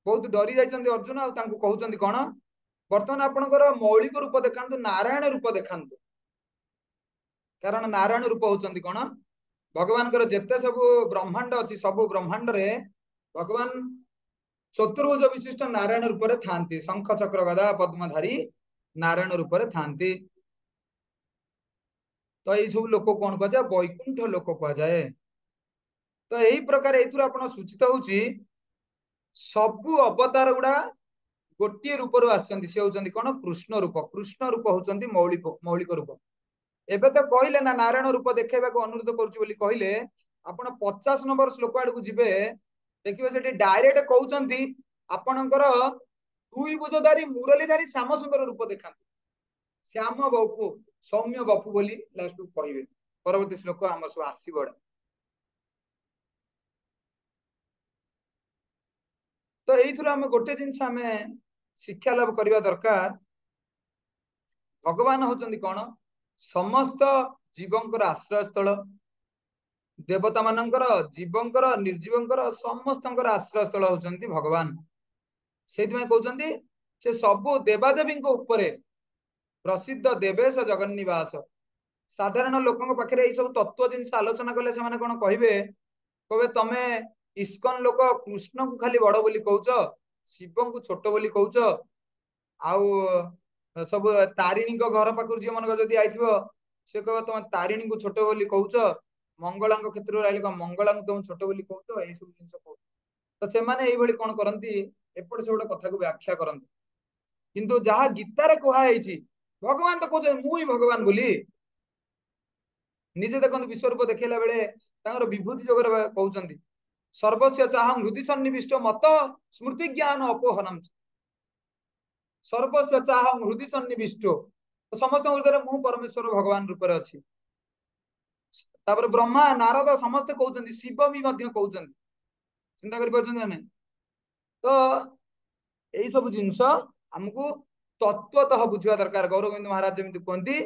बहुत डरी जाइचंती अर्जुन आ तांको कहउचंती कोन वर्तमान आपनकर मौलिक रूप देखांतु नारायण रूप देखांतु कारण नारायण रूप होचंती कोन भगवान कर जेते सब ब्रह्मांड अछि सब ब्रह्मांड रे भगवान चतुर्भुज विशिष्ट नारायण रूप रे थांती शंख चक्र गदा पद्मधारी नारायण रूप रे थांती तो एई सब लोक कोन कह जाय वैकुंठ लोक कह जाय तो एई प्रकार एथुर आपण सूचित होउची सबु अवतार गुडा गोटे रूप आछंती से होचंती कोन कृष्ण रूप होचंती मौलिक रूप एबे तो कहले ना नारायण रूप देखेबा को अनुरोध करूची बोली कहले आपण 50 नंबर श्लोक आडू जिबे देखिबे सेठी डायरेक्ट कहउचंती आपणकर दुई भुजधारी मुरलीधारी श्याम सुंदर रूप देखांती श्याम बापू सौम्य बापू बोली लास्ट को कहिबे परवर्ती श्लोक हम सब आसीबो तो एइथुर हम गोटे जिंस हमें शिक्षा लाभ करबा दरकार भगवान होचंती कोन समस्त जीवंकर आश्रय स्थल देवता मानकर जीवंकर निर्जीवंकर समस्तंकर आश्रय स्थल होचंती भगवान सेति में कहउचंती से सब देवादेवी को ऊपर प्रसिद्ध देवेश जगन्निवास साधारण लोकन पाखरे एई सब तत्व जिंस आलोचना कले से माने कोन कहिबे कबे तमे इस्कन लोक कृष्ण को खाली बड़ बोली कहउच शिव को छोट बोली कहउच आउ सब तारिणी को घर पाखर जी मन जदी आइथिबो से कहबो तुम तारिणी को छोट बोली कहउच मंगला क्षेत्र रे आइले मंगला को तुम छोट बोली कहउच एई सब जिंस कहउच तो से माने एई भली कोन करंती एपड से गोटे कथा को व्याख्या करंती किंतु जहा गीता रे कोहा हेची भगवान तो कहउछ मुई भगवान बोली निजे देखंतु विश्व रूप देखेला बेले तांगर विभूति जोगर कहउचंती सर्वस्य चाहं हृदय सन्निविष्ट मत स्मृति ज्ञान अपोहनम सर्वस्य चाहं हृदय सन्निविष्ट तो समस्त हृदय मु परमेश्वर भगवान रूप रे अछि तापर ब्रह्मा नारद समस्त कहउचंती शिव भी मध्य कहउचंती चिंता करि परछन नै तो एई सब जिंस हमकु तत्वतः बुझिबा दरकार गौरव गोविंद महाराज जेमिति कहंती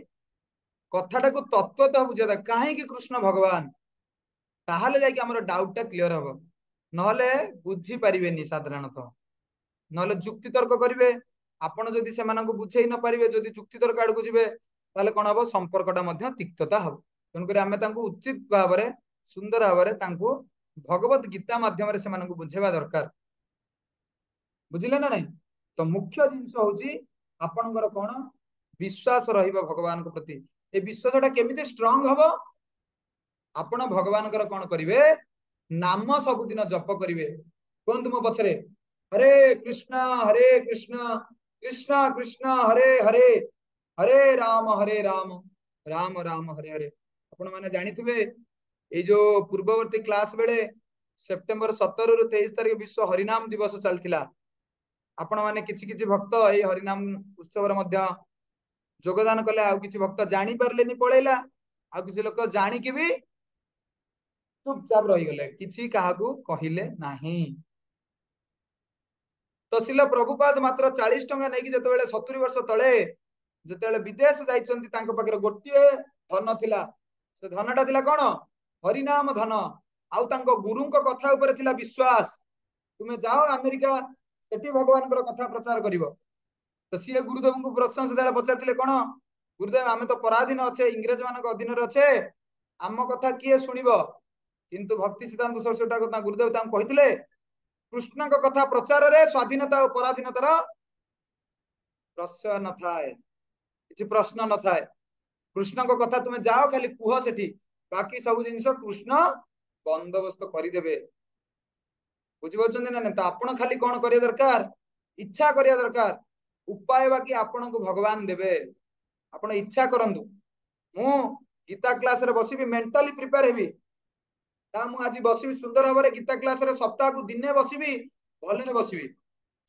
कथाटा को तत्वतः बुझिबा दरकार काहे कि कृष्ण भगवान ताहाले जाय कि हमर डाउट टा क्लियर हबो नहले बुझी परिबेनी साधारणतः नहले जुक्ति तर्क करिवे आपण जदि सेमानंकु बुझेई न परिबे जदि जुक्ति तर्क आडकु जिवे ताले कोन हबो संपर्कटा मध्य तिक्तता हबो तन करी हमें तांकु उचित भाबरे सुंदर भाबरे तांकु भगवत गीता माध्यम रे सेमानंकु बुझेबा दरकार बुझिले ना नहीं तो मुख्य जिंस होची आपनकर कोन विश्वास रहिबो भगवान को प्रति ए विश्वासटा केमिते स्ट्रांग हबो आपण भगवान कोन करिवे नाम सबुदिन जप करिवे कोन तुम पछरे हरे कृष्ण कृष्ण कृष्ण हरे हरे हरे राम राम राम हरे हरे आपण माने जानिथिबे ए जो पूर्ववर्ती क्लास बेले सेप्टेम्बर 17 रु 23 तारिख विश्व हरिनाम दिवस चलथिला आपण माने किछि भक्त ए हरिनाम उत्सव रे मध्य योगदान कले आ किछि भक्त जानि परलेनी पळेला आ किछि लोक जानि कि भी चुपचाप रही गले किछि काहाकू कहिले नाही तो शिल प्रभुपाद मात्र 40 टंका नेकी जतबेले 70 वर्ष तळे जतबेले विदेश जाइचंती तांको पाखरे गोटिए धन थिला से धनटा थिला कोन हरिनाम धन आउ तांको गुरुंको कथा ऊपर थिला विश्वास तुमे जाओ अमेरिका सेठी भगवान को कथा प्रचार करिवो तो सी गुरुदेव को प्रश्न से पचारथिले कोन गुरुदेव आमे तो पराधीन अच्छे इंग्रेज मान अधीन अच्छे आम कथा किए शुणिबो किंतु भक्ति सिद्धांत सरस्वती ठाकुर गुरुदेव तांको कहिथिले कृष्ण को कथा प्रचार रे स्वाधीनता और पराधीनतार प्रश्न न थाए किछि प्रश्न न थाए कृष्ण को कथा तुमे जाओ खाली कुह सेठी बाकी सब जिंस कृष्ण बंदोबस्त करिदेबे बुझि पछन ना तो आपण खाली कोन करिया दरकार इच्छा करिया दरकार उपाय बाकी आपण को भगवान देबे आपण इच्छा करंतु मु गीता क्लास रे बसिबी मेंटली प्रिपेयर हेबी ता मु आज बसिबी सुंदर भाବରେ गीता क्लास रे सप्ताह को दिने बसिबी भलरे बसिबी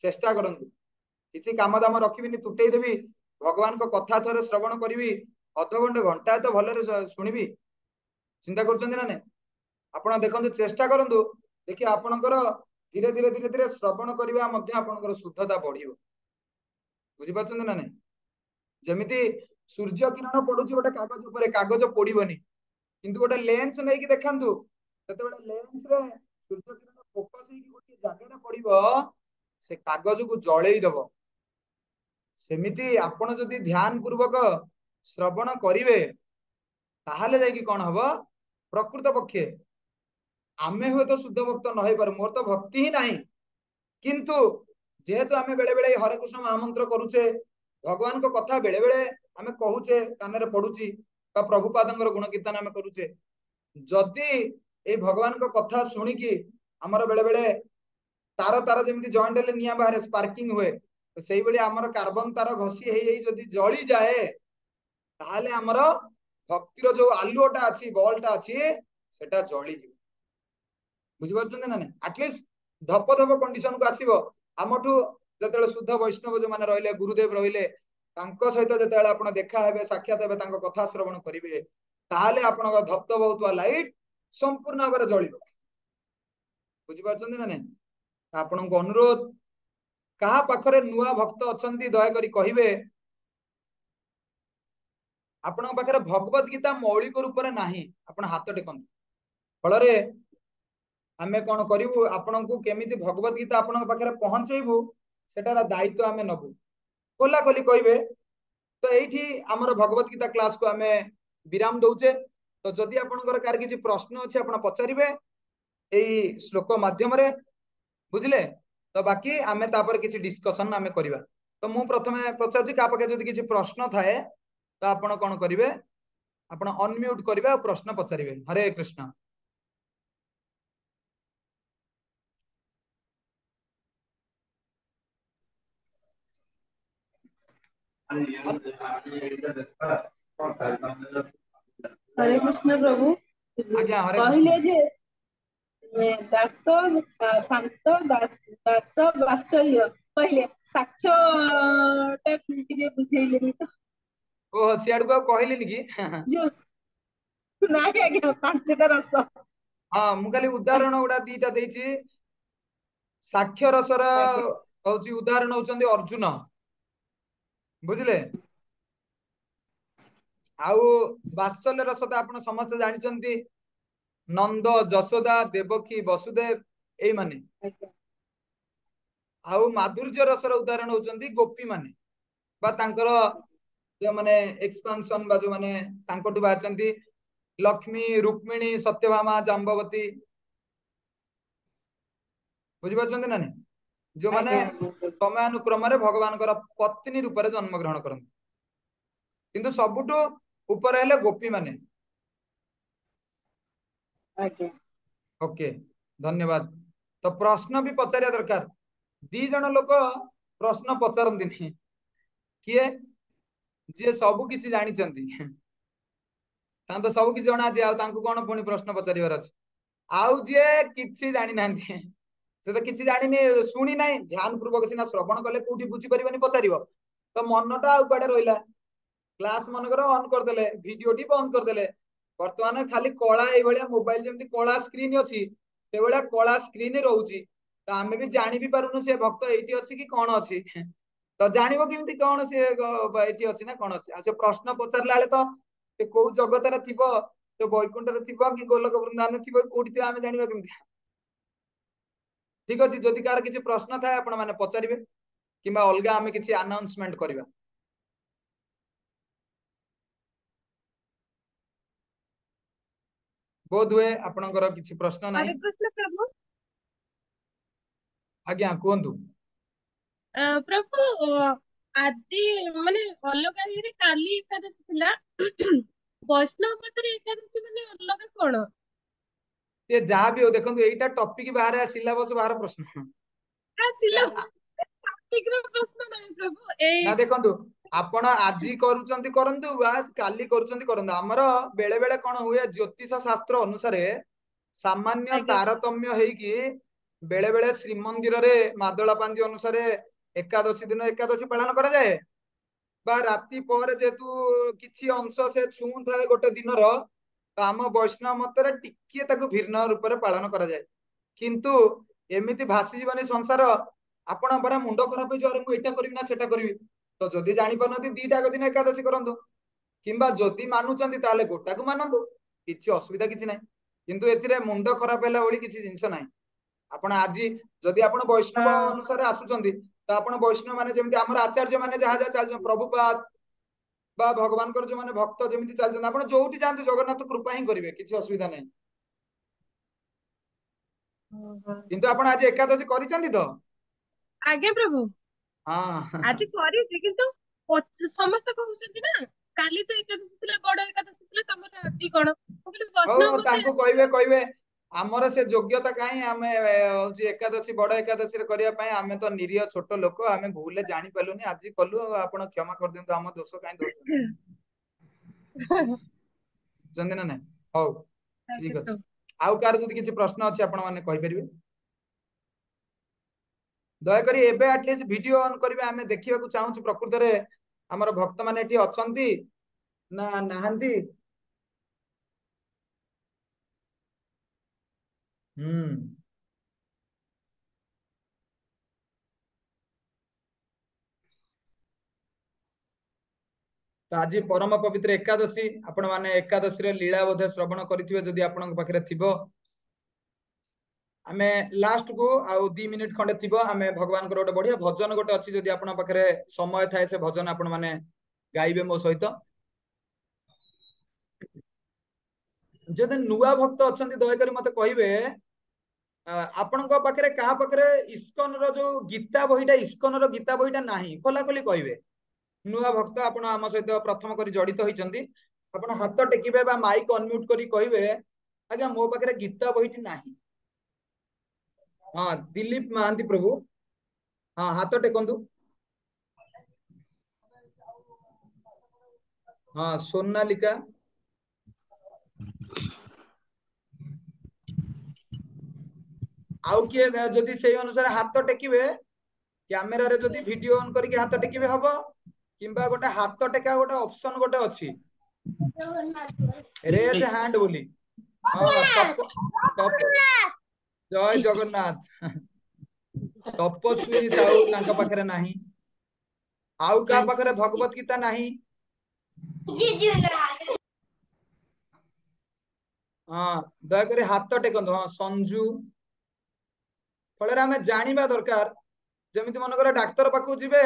चेष्टा करंतु किछि काम दाम रखिबिनी तुटेई देबी भगवान को कथा थरे श्रवण करिवि अध घंटे घंटा तो भलरे सुनिबी चिंता करछन ना ने आपण देखंतु चेष्टा करंतु देखि आपणकर धीरे धीरे धीरे धीरे श्रवण करिवा मध्ये आपणकर शुद्धता बढ़िबो बुझि पाछन ना ने जेमिति सूर्य किरण पडुची गोटे कागज ऊपर कागज पोड़ीबनी किंतु गोटे लेंस नहीं कि देखंतु जते लेंस रे सूर्य किरण फोकस ही गोटे जगह रे पड़िबो से कागज को जळेई दबो सेमिति आपण जदि ध्यान पूर्वक श्रवण करिवे ताहाले जाई कि कोन हबो प्रकृत पक्षे आमे हो तो शुद्ध भक्त न होई पार मोर तो भक्ति ही नाही किंतु जेहेतु आमे बेले बेले हरे कृष्ण महामंत्र करूचे भगवान को कथा बेले बेले आमे कहूचे कान रे पडुची बा प्रभुपादंकर गुण कीर्तन आमे करूचे जदि ए भगवान को कथा सुनी कि हमर बेले बेले तार तार जेमति जॉइंट ले निया बाहर स्पार्किंग हुए तो सेही बेले हमर कार्बन तार घसी हेई हेई जदि जळी जाए ताहाले हमर भक्तिर जो आलुओटा अछि बॉलटा अछि सेटा जळी जी बुझि पाछन ना ने एटलीस्ट धप धप कंडीशन को आसीबो हमठु जतेले शुद्ध वैष्णव जो माने रहले गुरुदेव रहले तांको सहित जतेले आपण देखा हेबे साक्षात हेबे तांको कथा श्रवण करिवे ताहाले आपण धप धप होतवा लाइट संपूर्ण भाबरे जळिबो बुझि पाछन ना ने आपण को अनुरोध कहा पाखरे नुआ भक्त अछंती दया करी कहिबे आपण पाखरे भगवत गीता मौलिक रूप रे नाही आपण हाथ टेकन फलरे आमे कोन करिवु आपण को केमिति भगवत गीता आपण पाखरे पहुंचेबु सेटार दायित्व आमे नबु खोला खोली कहिबे तो एठी हमर भगवत गीता क्लास को आमे विराम दउचे तो जदि आपनकर कार किछि प्रश्न अछि आपण पचारिबे एई श्लोक माध्यम रे बुझिले तो बाकी आमे तापर किछि डिस्कशन आमे करिबा तो मु प्रथमे पचारछि का पाके जदि किछि प्रश्न थाए तो आपण कोन करिवे आपण अनम्यूट करिवे और प्रश्न पचारिवे हरे कृष्ण हरे कृष्ण प्रभु आज्ञा हरे कहले कृष्ण जे दास शांत दास वात्सल्य कहले साक्ष्य टा जे बुझेइले तो ओ सियाड को कहलिनि कि जो नाही आज्ञा पांचटा रस हां मु खाली उदाहरण उडा दीटा देछि साक्ष्य रसर आज्ञा होची उदाहरण होचंदी अर्जुन बुझिले आउ वात्सल्य रस तो आपण समस्त जानिचंती नंद जशोदा देवकी वसुदेव एई माने आज्ञा आउ माधुर्य रसर उदाहरण होचंदी गोपी माने बा तांकर जो माने एक्सपेंशन बा जो माने तांकोटु बाचंती लक्ष्मी रुक्मिणी सत्यभामा जाम्बवती बुझि पाछंती ना ने जो माने आज्ञा समयानुक्रम रे भगवान कर पत्नी रूप रे जन्म ग्रहण करन किंतु सबुटु ऊपर हेले गोपी माने आज्ञा ओके धन्यवाद तो प्रश्न भी पचारिया दरकार दी जण लोक प्रश्न पचारंती किए जे सब किछि जानि चंती तां तो सब किछि जणा जे आ तांको कोन पुनी प्रश्न पचारिबार अछि आउ जे किछि जानि नांती से तो किछि जानिनी सुनी नाही ध्यान पूर्वक सिना श्रवण कले कोठी बुझी परिबनी पचारिबो तो मनटा आ उपाडे रहिला क्लास मनकर ऑन कर देले वीडियोटी बंद कर देले वर्तमान खाली कला ए भलिया मोबाइल जेमति कला स्क्रीन अछि से भलिया कला स्क्रीन रहउची तो आमे भी जानि भी पारुनु से भक्त एठी अछि कि कोन अछि तो जानिबो केमति कोन से एठी अछि ना कोन अछि आ से प्रश्न पचारला ले तो से को जगत रे थिबो तो बैकुंठ रे थिबो कि गोलक वृंदावन रे थिबो कोठी थिबो आमे जानिबो केमति ठीक अछि जदि कार किछि प्रश्न थाए आपण माने पचारिबे किबा अलगा आमे किछि अनाउंसमेंट करिबा बोध हुए आपणकर किछि प्रश्न नाही हरे कृष्ण प्रभु आज्ञा कुहंतु प्रभु आदि माने अलगा रे काली एकादशी थिला वैष्णव पत्र एकादशी माने अलगा कोन ये जहाँ भी हो देखो एटा टॉपिक बाहर सिलेबस बाहर प्रश्न आसिला टॉपिक रो प्रश्न नाही प्रभु ए ना देखो आपण आजी करूचंती करंतु वा काली करूचंती करंतु हमर बेले बेले कोन हुए ज्योतिष शास्त्र अनुसार सामान्य आज्ञा तारतम्य हेकी बेले बेले श्रीमंदिर रे मादला पांजी अनुसार एकादशी दिन एकादशी पालन करा जाए बा राति पर जेतु किछि अंश से छू थाए गोटे दिनर तो आम वैष्णव मतरे टिके ताकू भिन्न रूप रे पालन करा जाए किंतु एमिति भासी जीवनी संसार आपण बरा मुंड खराब हो अरे मु एटा करबी ना सेटा करबी तो जदि जानि पारनती दीटा दिन एकादशी करंतु किंबा जदि मानुचंती ताले गोटाकू मानंतु किछि असुविधा किछि नै किंतु एथिरे मुंड खराब होला ओली किछि जिंस नै आपण आज जदि आपण वैष्णव अनुसार आसुचंती तो आपण वैष्णव माने जेमति हमर आचार्य माने जहा जहा चल प्रभुपाद बा भगवान कर जो माने भक्त जेमति चल आपण जोउठी जानतु जगन्नाथ कृपा ही करिवे किछि असुविधा नै किंतु आपण आज एकादशी करिचंती तो आज्ञा प्रभु हां आज करी किंतु समस्त कहउछंती ना काली तो एकादशी थिला बड़ एकादशी थिला तमर आज कोन वैष्णव मते तांको कहबे आमर से योग्यता काई आमे होची एकादशी बड़ एकादशी रे करिया पई आमे तो निरीह छोट लोक आमे भूले जानि पालुनी आज कलु आपण क्षमा कर देंतो हम दोष काई दोछ जंदे ना नै हो ठीक अछि आउ कार जदि किछि प्रश्न अछि आपण माने कहि परिबे दया करी एबे एटलीस्ट वीडियो ऑन करिवे आमे देखिबा को चाहू प्रकृत रे हमर भक्त माने एठी अछंती ना नाहंती तो आज परम पवित्र एकादशी आपण माने एकादशी रे लीला बोधे श्रवण करिथिबे जदि आपण पाखरे थिबो आमे लास्ट को आउ 2 मिनिट खंडे थिबो आमे भगवान को गोटे बढ़िया भजन गोटे अछि जदि आपण पाखरे समय थाए से भजन आपण माने गाइबे मो सहित जदि नुआ भक्त अछंती दया करी मते कहिबे आपण पाखरे कहा पाखरे इस्कन रो जो गीता बहिटा इस्कन रो गीता बहिटा नाही खोला खोली कहिबे नुआ भक्त आपण आम सहित प्रथम करी जडित होइचंती आपण हाथ टेकिबे बा माइक अनम्यूट करी कहिबे आज्ञा मो पाखरे गीता बहिटी नाही हां दिलीप महांती प्रभु हां हाथ टेकंतु हां सोनालिका आउ किए जदि से अनुसार हाथ टेकिबे कैमेरा रे जदि वीडियो ऑन करके हाथ टेकिबे हबो किंबा गोटे हाथ टेका गोटे ऑप्शन गोटे अछि रेज हैंड बोली हां टप जय जगन्नाथ तपस्विनी साहू तांका पाखरे नाही आउ का पाखरे भगवत गीता नाही हां दया करी हाथ टेकंतु हां संजू फଳରେ ଆମେ ଜାଣିବା ଦରକାର ଯେମିତି ମନକର ଡାକ୍ତର ପାଖକୁ ଯିବେ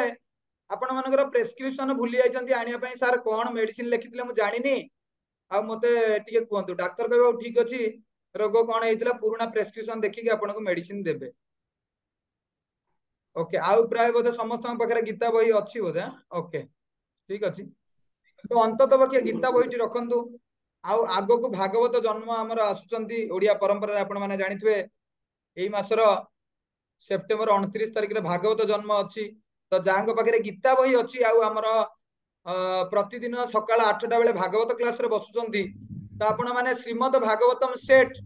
ଆପଣ ମାନଙ୍କର ପ୍ରେସ୍କ୍ରିପ୍ସନ ଭୁଲି ଯାଇଛନ୍ତି ଆଣିବା ପାଇଁ ସାର୍ କଣ ମେଡିସିନ ଲେଖିଥିଲେ ମୁଁ ଜାଣିନି ଆଉ ମତେ ଟିକେ କୁହନ୍ତୁ ଡାକ୍ତର କହିବ ଠିକ ଅଛି ରୋଗ କଣ ହେଇଥିଲା पुराना ପ୍ରେସ୍କ୍ରିप्ସନ ଦେଖିକି ଆପଣଙ୍କୁ ମେଡିସିନ ଦେବେ ओके आउ प्राय बोधे समस्त पाखरे गीता बही अछि बोधे ओके ठीक अछि तो अंतत पक्षे गीता बहीटी रखंतु आउ आगो को भागवत जन्म हमर आसुचंती ओडिया परंपरा आपण माने जानिथबे एई मासर सेप्टेम्बर 29 तारिख रे भागवत जन्म अछि तो जांग पाखरे गीता बही अछि आउ हमर प्रतिदिन सकाळ 8टा बेले भागवत क्लास रे बसुचंती तो आपण माने श्रीमद भागवतम सेट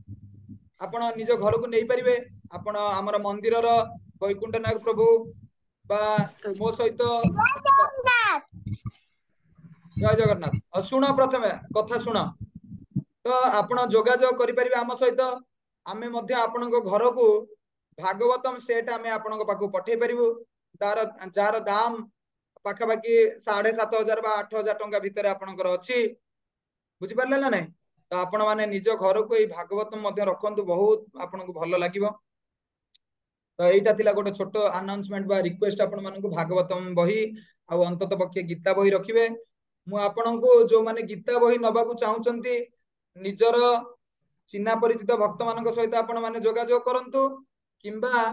आपण निज घर को नै परिबे आपण हमर मंदिर रो वैकुंठ नाग प्रभु बा मो सहित जय जगन्नाथ सुन प्रथमे कथा सुन तो आपण जोगाजोग करि परिबे हम सहित आमे मध्ये आपण घर को भागवतम सेट आमे आपण पाखु पठै परिबु तार जार दाम पाखा बाकी 7,500 बा 8,000 टंका भितर आपणकर अछि बुझि परले ना नै तो आपण माने निज घर को ए भागवतम मध्ये रखंतु बहुत आपनको भलो लागिवो तो एटा थिला गोटे छोटो अनाउंसमेंट बा रिक्वेस्ट आपण मानको भागवतम बही आ अंतत पक्षे गीता बही रखिबे मु आपनको जो माने गीता बही नबा को चाहुचंती निजर चिन्हा परिचित भक्त मानक सहित आपण माने जोगाजोग करंतु किंबा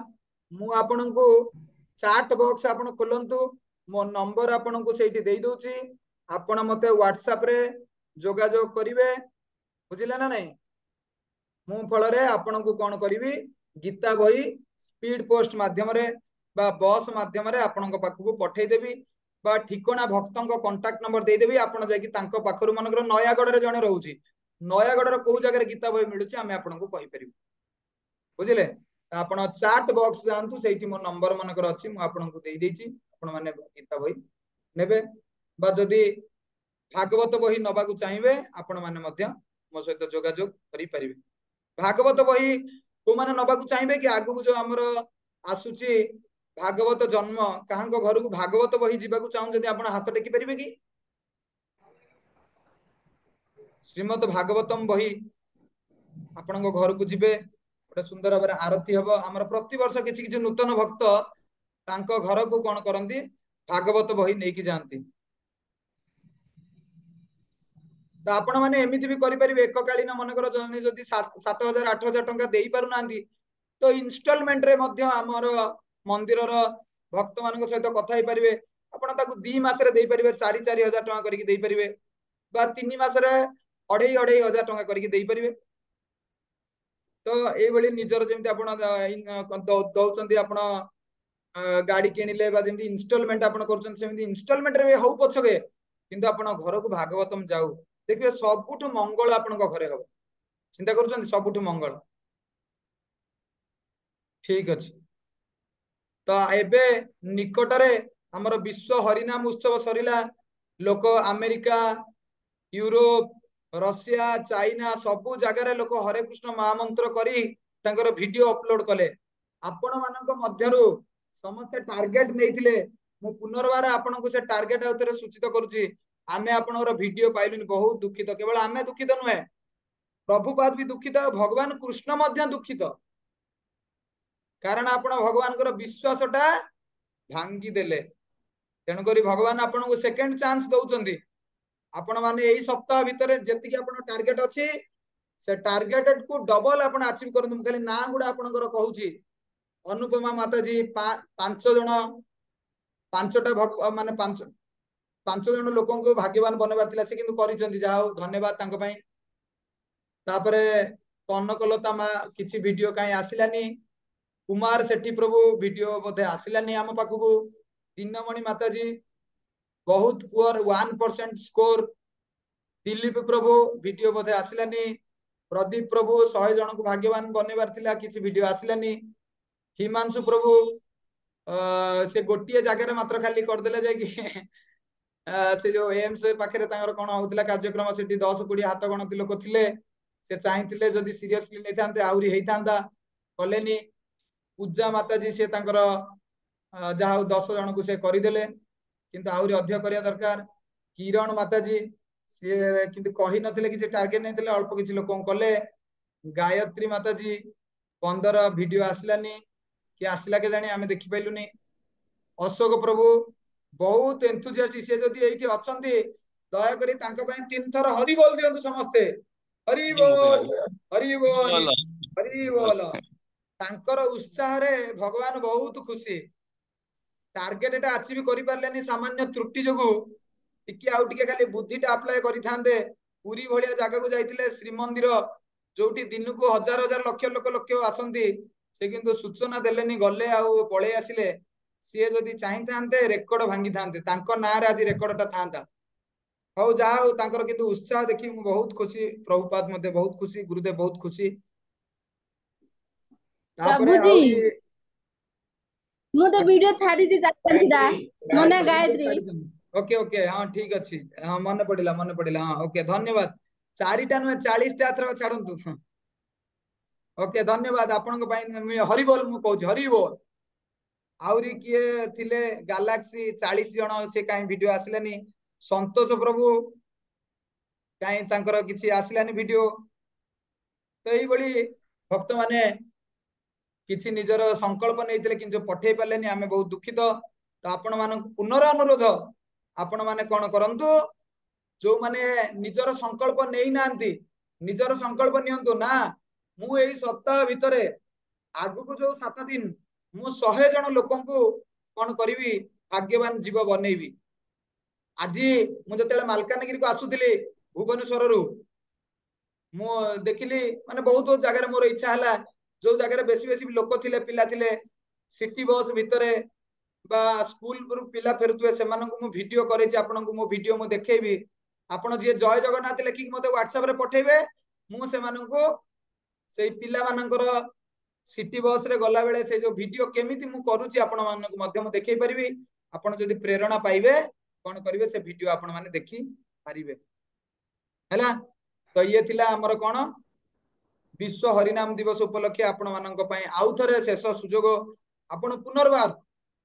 मु आपनको चैट बॉक्स आपण खोलंतु मो नंबर आपनको सेठी देई दोची आपण मते व्हाट्सएप रे जोगाजोग करिवे बुझिला ना नहीं मु फल रे आपनको कोन करिवि गीता बही स्पीड पोस्ट माध्यम रे बा बस माध्यम रे आपनको पाखକୁ पठै देबी बा ठिकणा भक्तों कांटेक्ट नंबर देदेवी आपण जाकि तांको पाखरु मनकर नयागढ़ रे जणे रहउची नयागढ़ को जगह गीता बही मिलुची आमे आपन को कहि परिबु बुझिले आपण चैट बॉक्स जानतु सेठी मो नंबर मनकर अछि मु आपन को देई देछि आपण माने गीता बही नेबे बा जदी भागवत बही नबा को चाहिबे आपण माने मध्य मो सहित जोगाजोग करि परिबे भागवत बही को माने नबा को चाहिबे कि आगु जो हमर आसुची भागवत जन्म काहांको घर को भागवत बही जीवा को चाहूं जदि आपण हाथ टेकी परिबे कि श्रीमद भागवतम बही आपण घर को जिबे गोटे सुंदर भाव आरती हम आमर प्रति वर्ष किसी किसी नूतन भक्त तांको घर को कौन करती भागवत बही नहीं जाती तो आपण मैंने एमती भी करें एककालीन मनकर जने जदि 7,000 8,000 टंका दे पार ना तो इनस्टॉलमेंट रे मध्य आमर मंदिर भक्त मान सहित कथा पारे आपड़ 2 मास दे पारे 4,000 टंका करके दे पारे बा 3 मास 2,500 टंका करके दे पारे तो ये निजर जमी आप दौरान आप गाड़ी किणिले जमी इनस्टॉलमेंट आप इनस्टॉलमेंट रे हो पछके किंतु आप घर को भागवतम जाऊ देखिए सबुठ मंगल आपण घरे हम चिंता कर सबुठ मंगल ठीक अच्छे तो एबे निकटरे हमर विश्व हरिनाम उत्सव सरिला लोक अमेरिका यूरोप रशिया चाइना सबु जगार लोक हरे कृष्ण महामंत्र करी तांकर वीडियो अपलोड कले आपण मानक मध्यरु समस्त टार्गेट नैथिले मु पुनर्बार आपण को से टार्गेट आउतरे सूचित करूची आमे आपनकर वीडियो पाइलुनी बहुत दुखित केवल आमे दुखित नुहे प्रभुपाद भी दुखित भगवान कृष्ण मध्य दुखित कारण आपण भगवान विश्वासटा भांगी देले तेणुकरी भगवान आपण को सेकेंड चांस दउचंदी आपण माने एई सप्ताह भितरे जेतिकी आपण टार्गेट अछि से टार्गेटेड को डबल आपण अचीव करनु खाली ना गुडा आपणकर कहूची अनुपमा माताजी 5 जण 5टा माने 5 जण लोकों को भाग्यवान बनबार थिला से किंतु करिसंदी जाओ धन्यवाद तांको पई तापरे कनकलता मा किछि वीडियो काई आसिलानी कुमार सेठी प्रभु वीडियो बोधे आसिलानी आम पाखु दिनमणि माताजी बहुत पुअर 1% स्कोर दिलीप प्रभु वीडियो बोधे आसिलानी प्रदीप प्रभु 100 जन को भाग्यवान बनबार थिला किछि वीडियो आसिलानी हिमांशु प्रभु से गोटे जगह मात्र खाली करदेले जाकि से जो एम्स पाखे कौन होता कार्यक्रम से 10-20 हाथ गणति लोक थे से चाहिए जदि सीरियसली नहीं था आहरी होता कलेनी पूजा माताजी से जहा 10 जन को से करदेले किंतु आहरी अधिक करने दरकार किरण माताजी सी कि कही नथिले कि टार्गेट नहीं अल्प किसी लोक कले गायत्री माताजी 15 वीडियो आसलानी कि आसला के जानी आमे देखि पाइलुनी अशोक प्रभु बहुत एंथुजियास्ट से जदि एठी अछंती दया करी तांको पय 3 थर हरि बोल दियंतु समस्ते हरि बोल हरि बोल हरि बोल तांकर उत्साह रे भगवान बहुत खुशी टार्गेट एटा अचीव करि परलेनी सामान्य त्रुटि जगु टिके आउ टिके खाली बुद्धिटा अप्लाई करि थांदे पुरी भलिया जागा को जाइतिले श्रीमंदिर जोटी दिन को हजार हजार लक्ष लक्ष आसंती से किंतु सूचना देलेनी गले आउ पळे आसिले सी जदि चाहिए रेकर्ड भांगी था ना आज रेकर्डटा था हौ जाओ किंतु उत्साह देखी बहुत खुशी प्रभुपाद मध्य बहुत खुशी गुरुदेव बहुत खुशी मु तो वीडियो छाड़ी जी 4-5टा मने गायत्री ओके ओके हां ठीक अछि हां मन पड़िला हां ओके धन्यवाद 4टा नुहे 40टा थर छाडंतु ओके धन्यवाद आपन को हरि बोल मु कहूची हरि बोल आउरी किए थिले गैलेक्सी 40 जन से काई वीडियो आसिलानी संतोष प्रभु काई तांकर किछि आसिलानी वीडियो तो एई बळी भक्त माने किछि निजर संकल्प नैतिले किंतु पठे पालेनी आमे बहुत दुखित तो आपण मान पुनर अनुरोध आपण माने कोन करंतु जो माने निजर संकल्प नै नांती निजर संकल्प नियंतु ना मु एई सप्ताह भितरे आगु को जो 7 दिन मु 100 जन लोकों को कौन करी भाग्यवान जीव बनईबी आज मु जते मालकानगिरी को आसुली भुवनेश्वर रु मु देखिली माने बहुत बहुत जगह मोर इच्छा है जो जगह बेसी बेसी लोक थिले पिला थिले सिटी बस भितरे बा स्कूल पिला फेरुवे से मु वीडियो करे आपन को मो वीडियो मु देखेबी आपण जे जय जगन्नाथ लेखिक मते व्हाट्सएप रे पठेबे मु से मानको सेई पिला मानकर सिटी बस रे गला बेले से जो वीडियो केमिति मु करूची आपण मानको मध्यम देखै परिबी आपण जदि प्रेरणा पाइबे कोन करिवे से वीडियो आपण माने देखि पारिबे हैला तो ये थिला हमर कोन विश्व हरिनाम दिवस उपलक्षे आपण मानक पई आउ थरे शेष सुजोग आपण पुनर्बार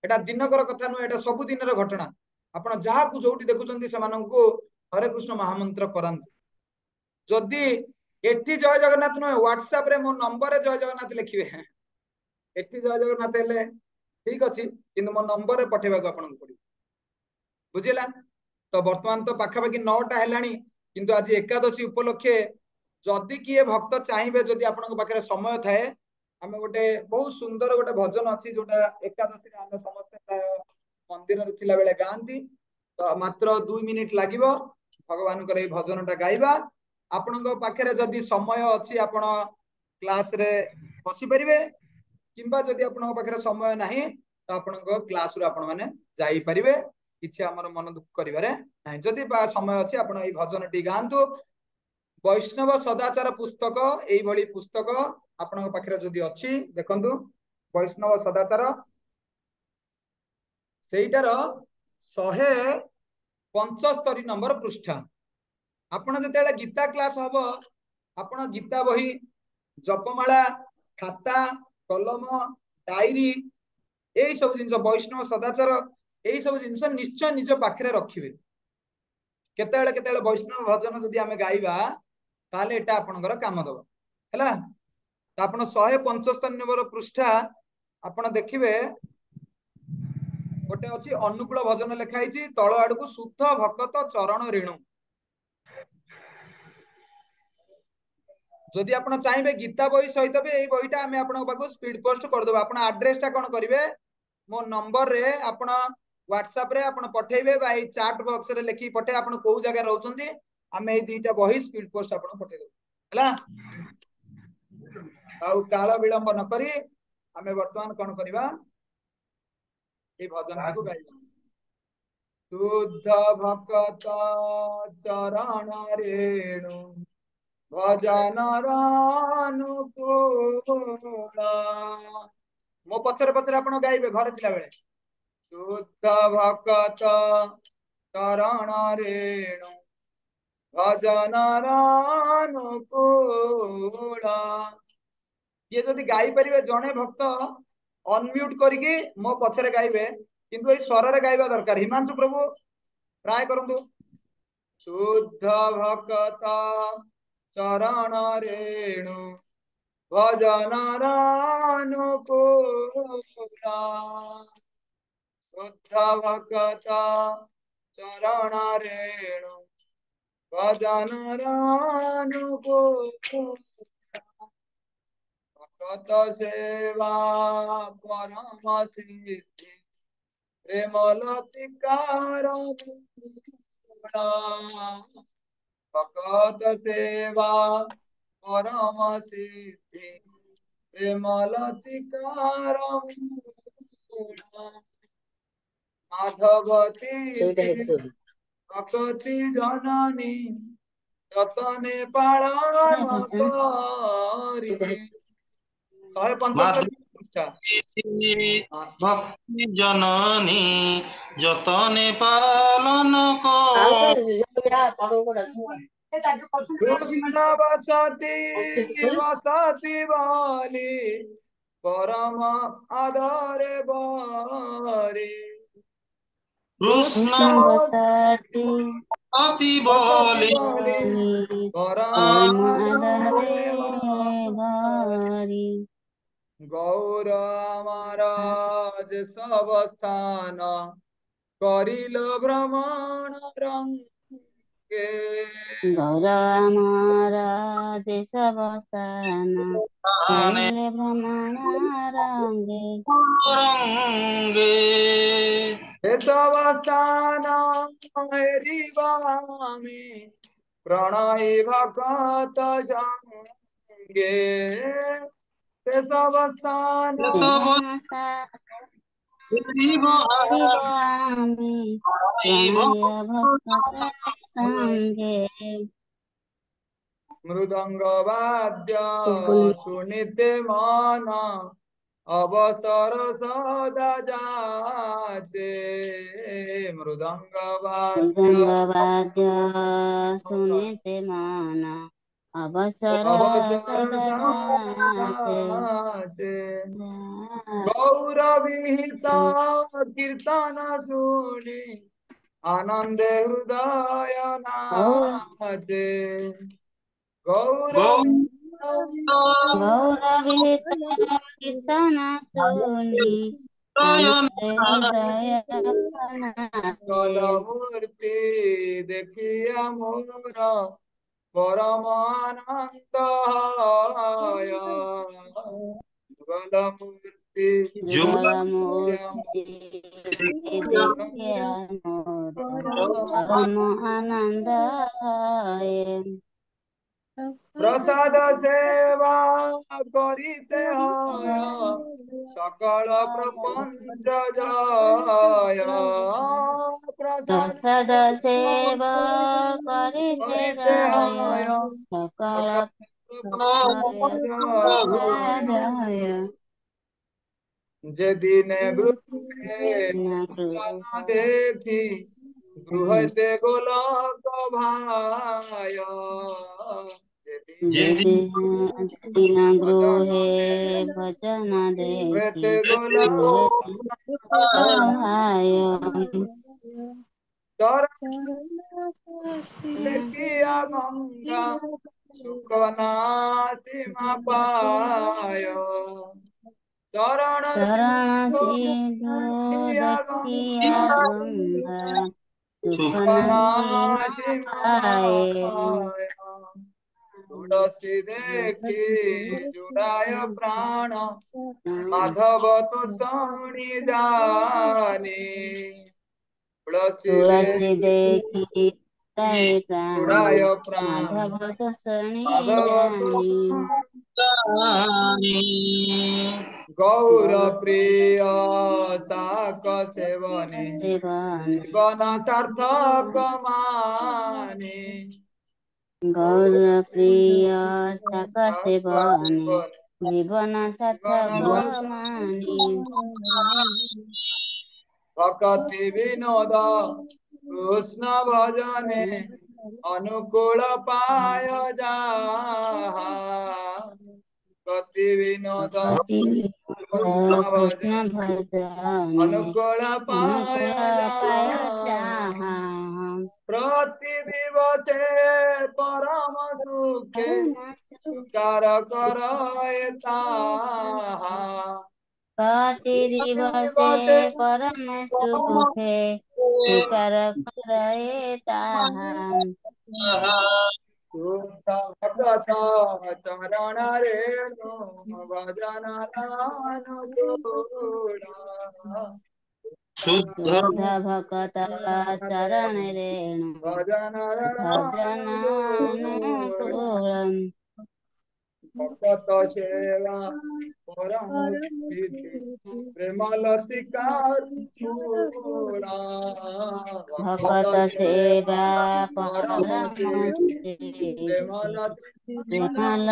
एटा दिनकर कथा न एटा सब दिनर घटना आपण जहा को जोटी देखुचंती से माननको हरे कृष्ण महामंत्र करंत जदि एठी जय जगन्नाथ न व्हाट्सएप रे मो नंबर रे जय जगन्नाथ लिखिबे एठी जय जगन्नाथ हेले ठीक अछि किंतु मो नंबर रे पठेबा को आपण पड़ी बुझिला तो वर्तमान तो पाखा पाखी 9टा हेलानी किंतु आज एकादशी उपलक्षे जदि किए भक्त चाहिए जदि आपण पाखे समय थाए आम गोटे बहुत सुंदर गोटे भजन अच्छी जोटा एकादशी आम समस्त प्राय मंदिर थिला बेले गांती तो मात्र 2 मिनिट लागिवो भगवान को भजन टा गाइबा आपण पाखे जदि समय अच्छी आपण क्लास रे बसी परिवे किंबा जदि आपण पाखे समय नाही तो आपण क्लास रो आपण माने जाई परिवे किछि हमर मन दुख करिवारे नाही जदि समय अच्छी आपण ए भजन टी गांतु वैष्णव सदाचार पुस्तक एई भली पुस्तक आपण पाखे जदि अच्छी देखंतु वैष्णव सदाचार सेइटार 175 नंबर पृष्ठ आपण जते गीता क्लास हबो आपण गीता बही जपमाला खाता कलम डायरी एई सब जिंस वैष्णव सदाचार एई सब जिंस निश्चय निज पाखरे रखिबे केतेले वैष्णव भजन जदि आमे गाइबा ताले एटा आपनकर काम दबो हैला तो आपण 175 नंबर पृष्ठ आपण देखिबे गोटे अछि अनुकूल भजन लिखाई तल आड़ को शुद्ध भक्त चरण ऋणु जदि आपण चाहिए गीता बही सहित भी यही बहीटा आम आप स्पीड पोस्ट करदेव आप आड्रेस टा कौन करेंगे मो नंबर रे आपण व्हाट्सएप रे आपण पठेबे बा ए चैट बॉक्स रे लिखि पठे आपण को जगह रहउछंती आमे ए दीटा बही स्पीड पोस्ट आपण पठे देबो हला आउ काल विलंब न करी आमे वर्तमान कोन करबा ए भजन को गाइबा शुद्ध भक्त चरण रेणु भजन अनुकूला मो पचर पचर आपण गाइबे घर थिला बेले शुद्ध भक्त चरण रेणु भजन अनुकूला ये जदि गाई परिबे जणे भक्त अनम्यूट करके मो पछरे गाइबे किंतु ए स्वर रे गाइबा दरकार हिमांशु प्रभु ट्राई करंतु शुद्ध भक्त चरण रेणु भजन अनुकूला शुद्ध भक्त चरण रेणु भजन अनुकूला भक्त सेवा परम सिद्धि प्रेम लतिकार भक्त सेवा परम सिद्धि प्रेम लतिकार माधवती भक्ति जननी जतने पालन करी 175 भक्ति जननी जतने पालन कृष्ण वसती वसती वाली परम आदर बारी कृष्ण वसती अति बोली परम भारी गौर महाराज सब स्थान करिल भ्रमण रंगे गौर महाराज सब स्थान करिल भ्रमण रंगे सब स्थान हेरिबामी प्रणय भगत संगे सब स्थान शिव आमि प्रणय भक्त संगे मृदंग वाद्य सुनिते मन अवसर सदा जाते मृदंग वाद्य मृदंगवाद्य सुनिते मन अवसर सदा जाते गौरविहित कीर्तन सुनि आनंद हृदय नाचे गौरविहित कीर्तन सुनि आनंद हृदय नाचे मूर्ति देखिया मोर परमानंद मूर्ति जुगल मूर्ति देखिया मोर परम आनंद प्रसाद सेवा करिते सकल प्रपंच जय प्रसाद सेवा करिते जय सकल जय যেদিনে গৃহে দেখি গৃহতে গোলক ভাই যেদিন গৃহে ভজন দেখি ভাই দেখিয়া গঙ্গা সুখনাসীমা পায় চরণ সিন্ধু দেখিয়া গঙ্গা সুখনাসীমা তুলসী দেখি জুড়ায় প্রাণ মাধব তো শনি জানি तुलसी देखी জুড়ায় প্রাণ माधव तो शनि जानी गौर प्रिय साक सेवने जीवन सार्थक माने गौर प्रिय साक सेवने जीवन सार्थक मानी भक्ति विनोद कृष्ण भजने अनुकूल पाय जाहा भक्ति विनोद कृष्ण भजने अनुकूल पाय जाहा प्रति दिवसे परम सुखे सुकार करए ताहा प्रति दिवसे परम सुखे सुकर करे ताहा भगत चरण रेणु भजन शुद्ध भगत चरण रेणु भजन अनुकूलम भगत सेवा परम सिद्धि प्रेम लतिका भगत सेवा परम सिद्धि प्रेम लतिकार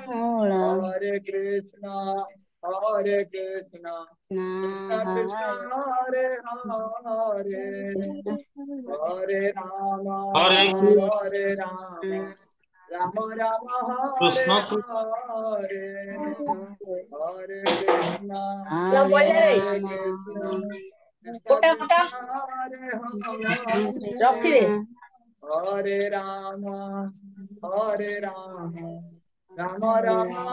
मूल हरे कृष्ण कृष्ण कृष्ण हरे हरे हरे राम राम राम हरे हरे हरे कृष्ण हरे कृष्ण हरे राम राम राम हरे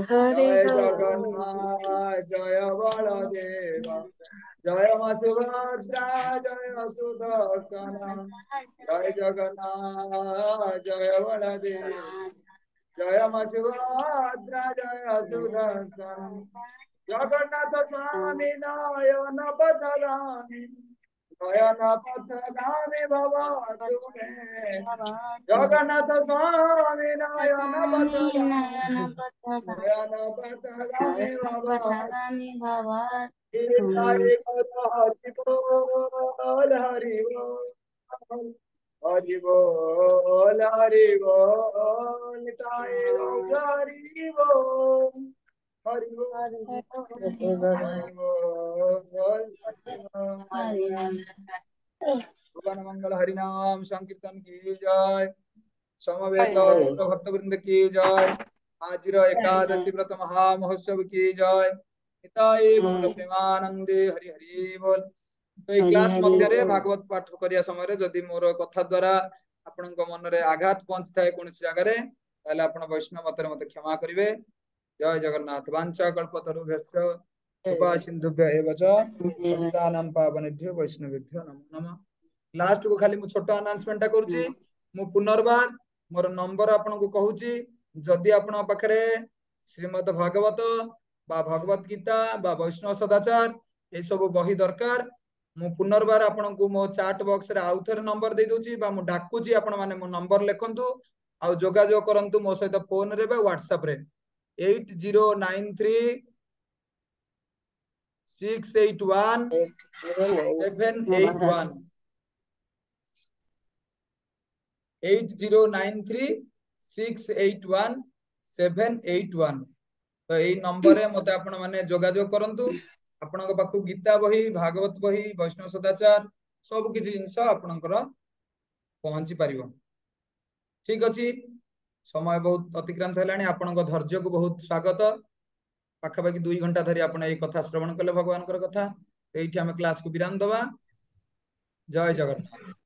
जय जगन्नाथ जय बलदेव जय सुभद्रा जय सुदर्शन जय जगन्नाथ जय बलदेव जय सुभद्रा जय सुदर्शन जगन्नाथ स्वामी नयन बदलानी नयन पथगामी भव तुमे जगन्नाथ स्वामी नयन नयन पथगामी भव पथगामी भव हरि बोल हरि बोल हरि बोल हरि बोल निताय गौर हरि बोल हरि बोल हरि बोल हरि बोल भगवान मंगल हरि नाम संकीर्तन की जय समवेत गौर भक्त वृंद की जय आजिर एकादशी व्रत महामहोत्सव की जय निताय गौर प्रेमानंदे हरि हरि बोल तो ये क्लास मध्य भागवत पाठ करिया समय जदि मोर कथा द्वारा आपन मन रे आघात पहुंची थाए कोन जगह रे ताले आपन वैष्णव मत मते क्षमा करिवे जय जगन्नाथ वांछा कल्पतरुभ्यश्च कृपा सिंधुभ्य एव च पतितानां पावनेभ्यो वैष्णवेभ्यो नमो नमः लास्ट को खाली मु छोटो अनाउंसमेंट करूची मु पुनर्बार मोर नंबर आपन को कहूची जदि आपन पाखरे श्रीमद् भागवत बा भगवत गीता बा वैष्णव सदाचार ए सब बही दरकार मु पुनर्बार आपन को मो चैट बॉक्स रे आउ थरे नंबर दे दोची बा मु डाकुची आपन माने मो नंबर लेखंतु आउ जोगाजोग करंतु मो सहित फोन रे बा व्हाट्सएप रे 8093 681 781 8093 681 781 तो यही नंबर रे मते आपण माने जोगाजोग करंतु आपनक पाखु गीता बही भागवत बही वैष्णव सदाचार सब किछि जिंस आपनकर पहुंची परिबो ठीक अछि समय बहुत अतिक्रांत हेलानी आपनक धैर्य को बहुत स्वागत पाखापाखि 2 घंटा धरी आपण ए कथा श्रवण कले भगवानकर कथा एठी हम क्लास को विराम दबा जय जगन्नाथ।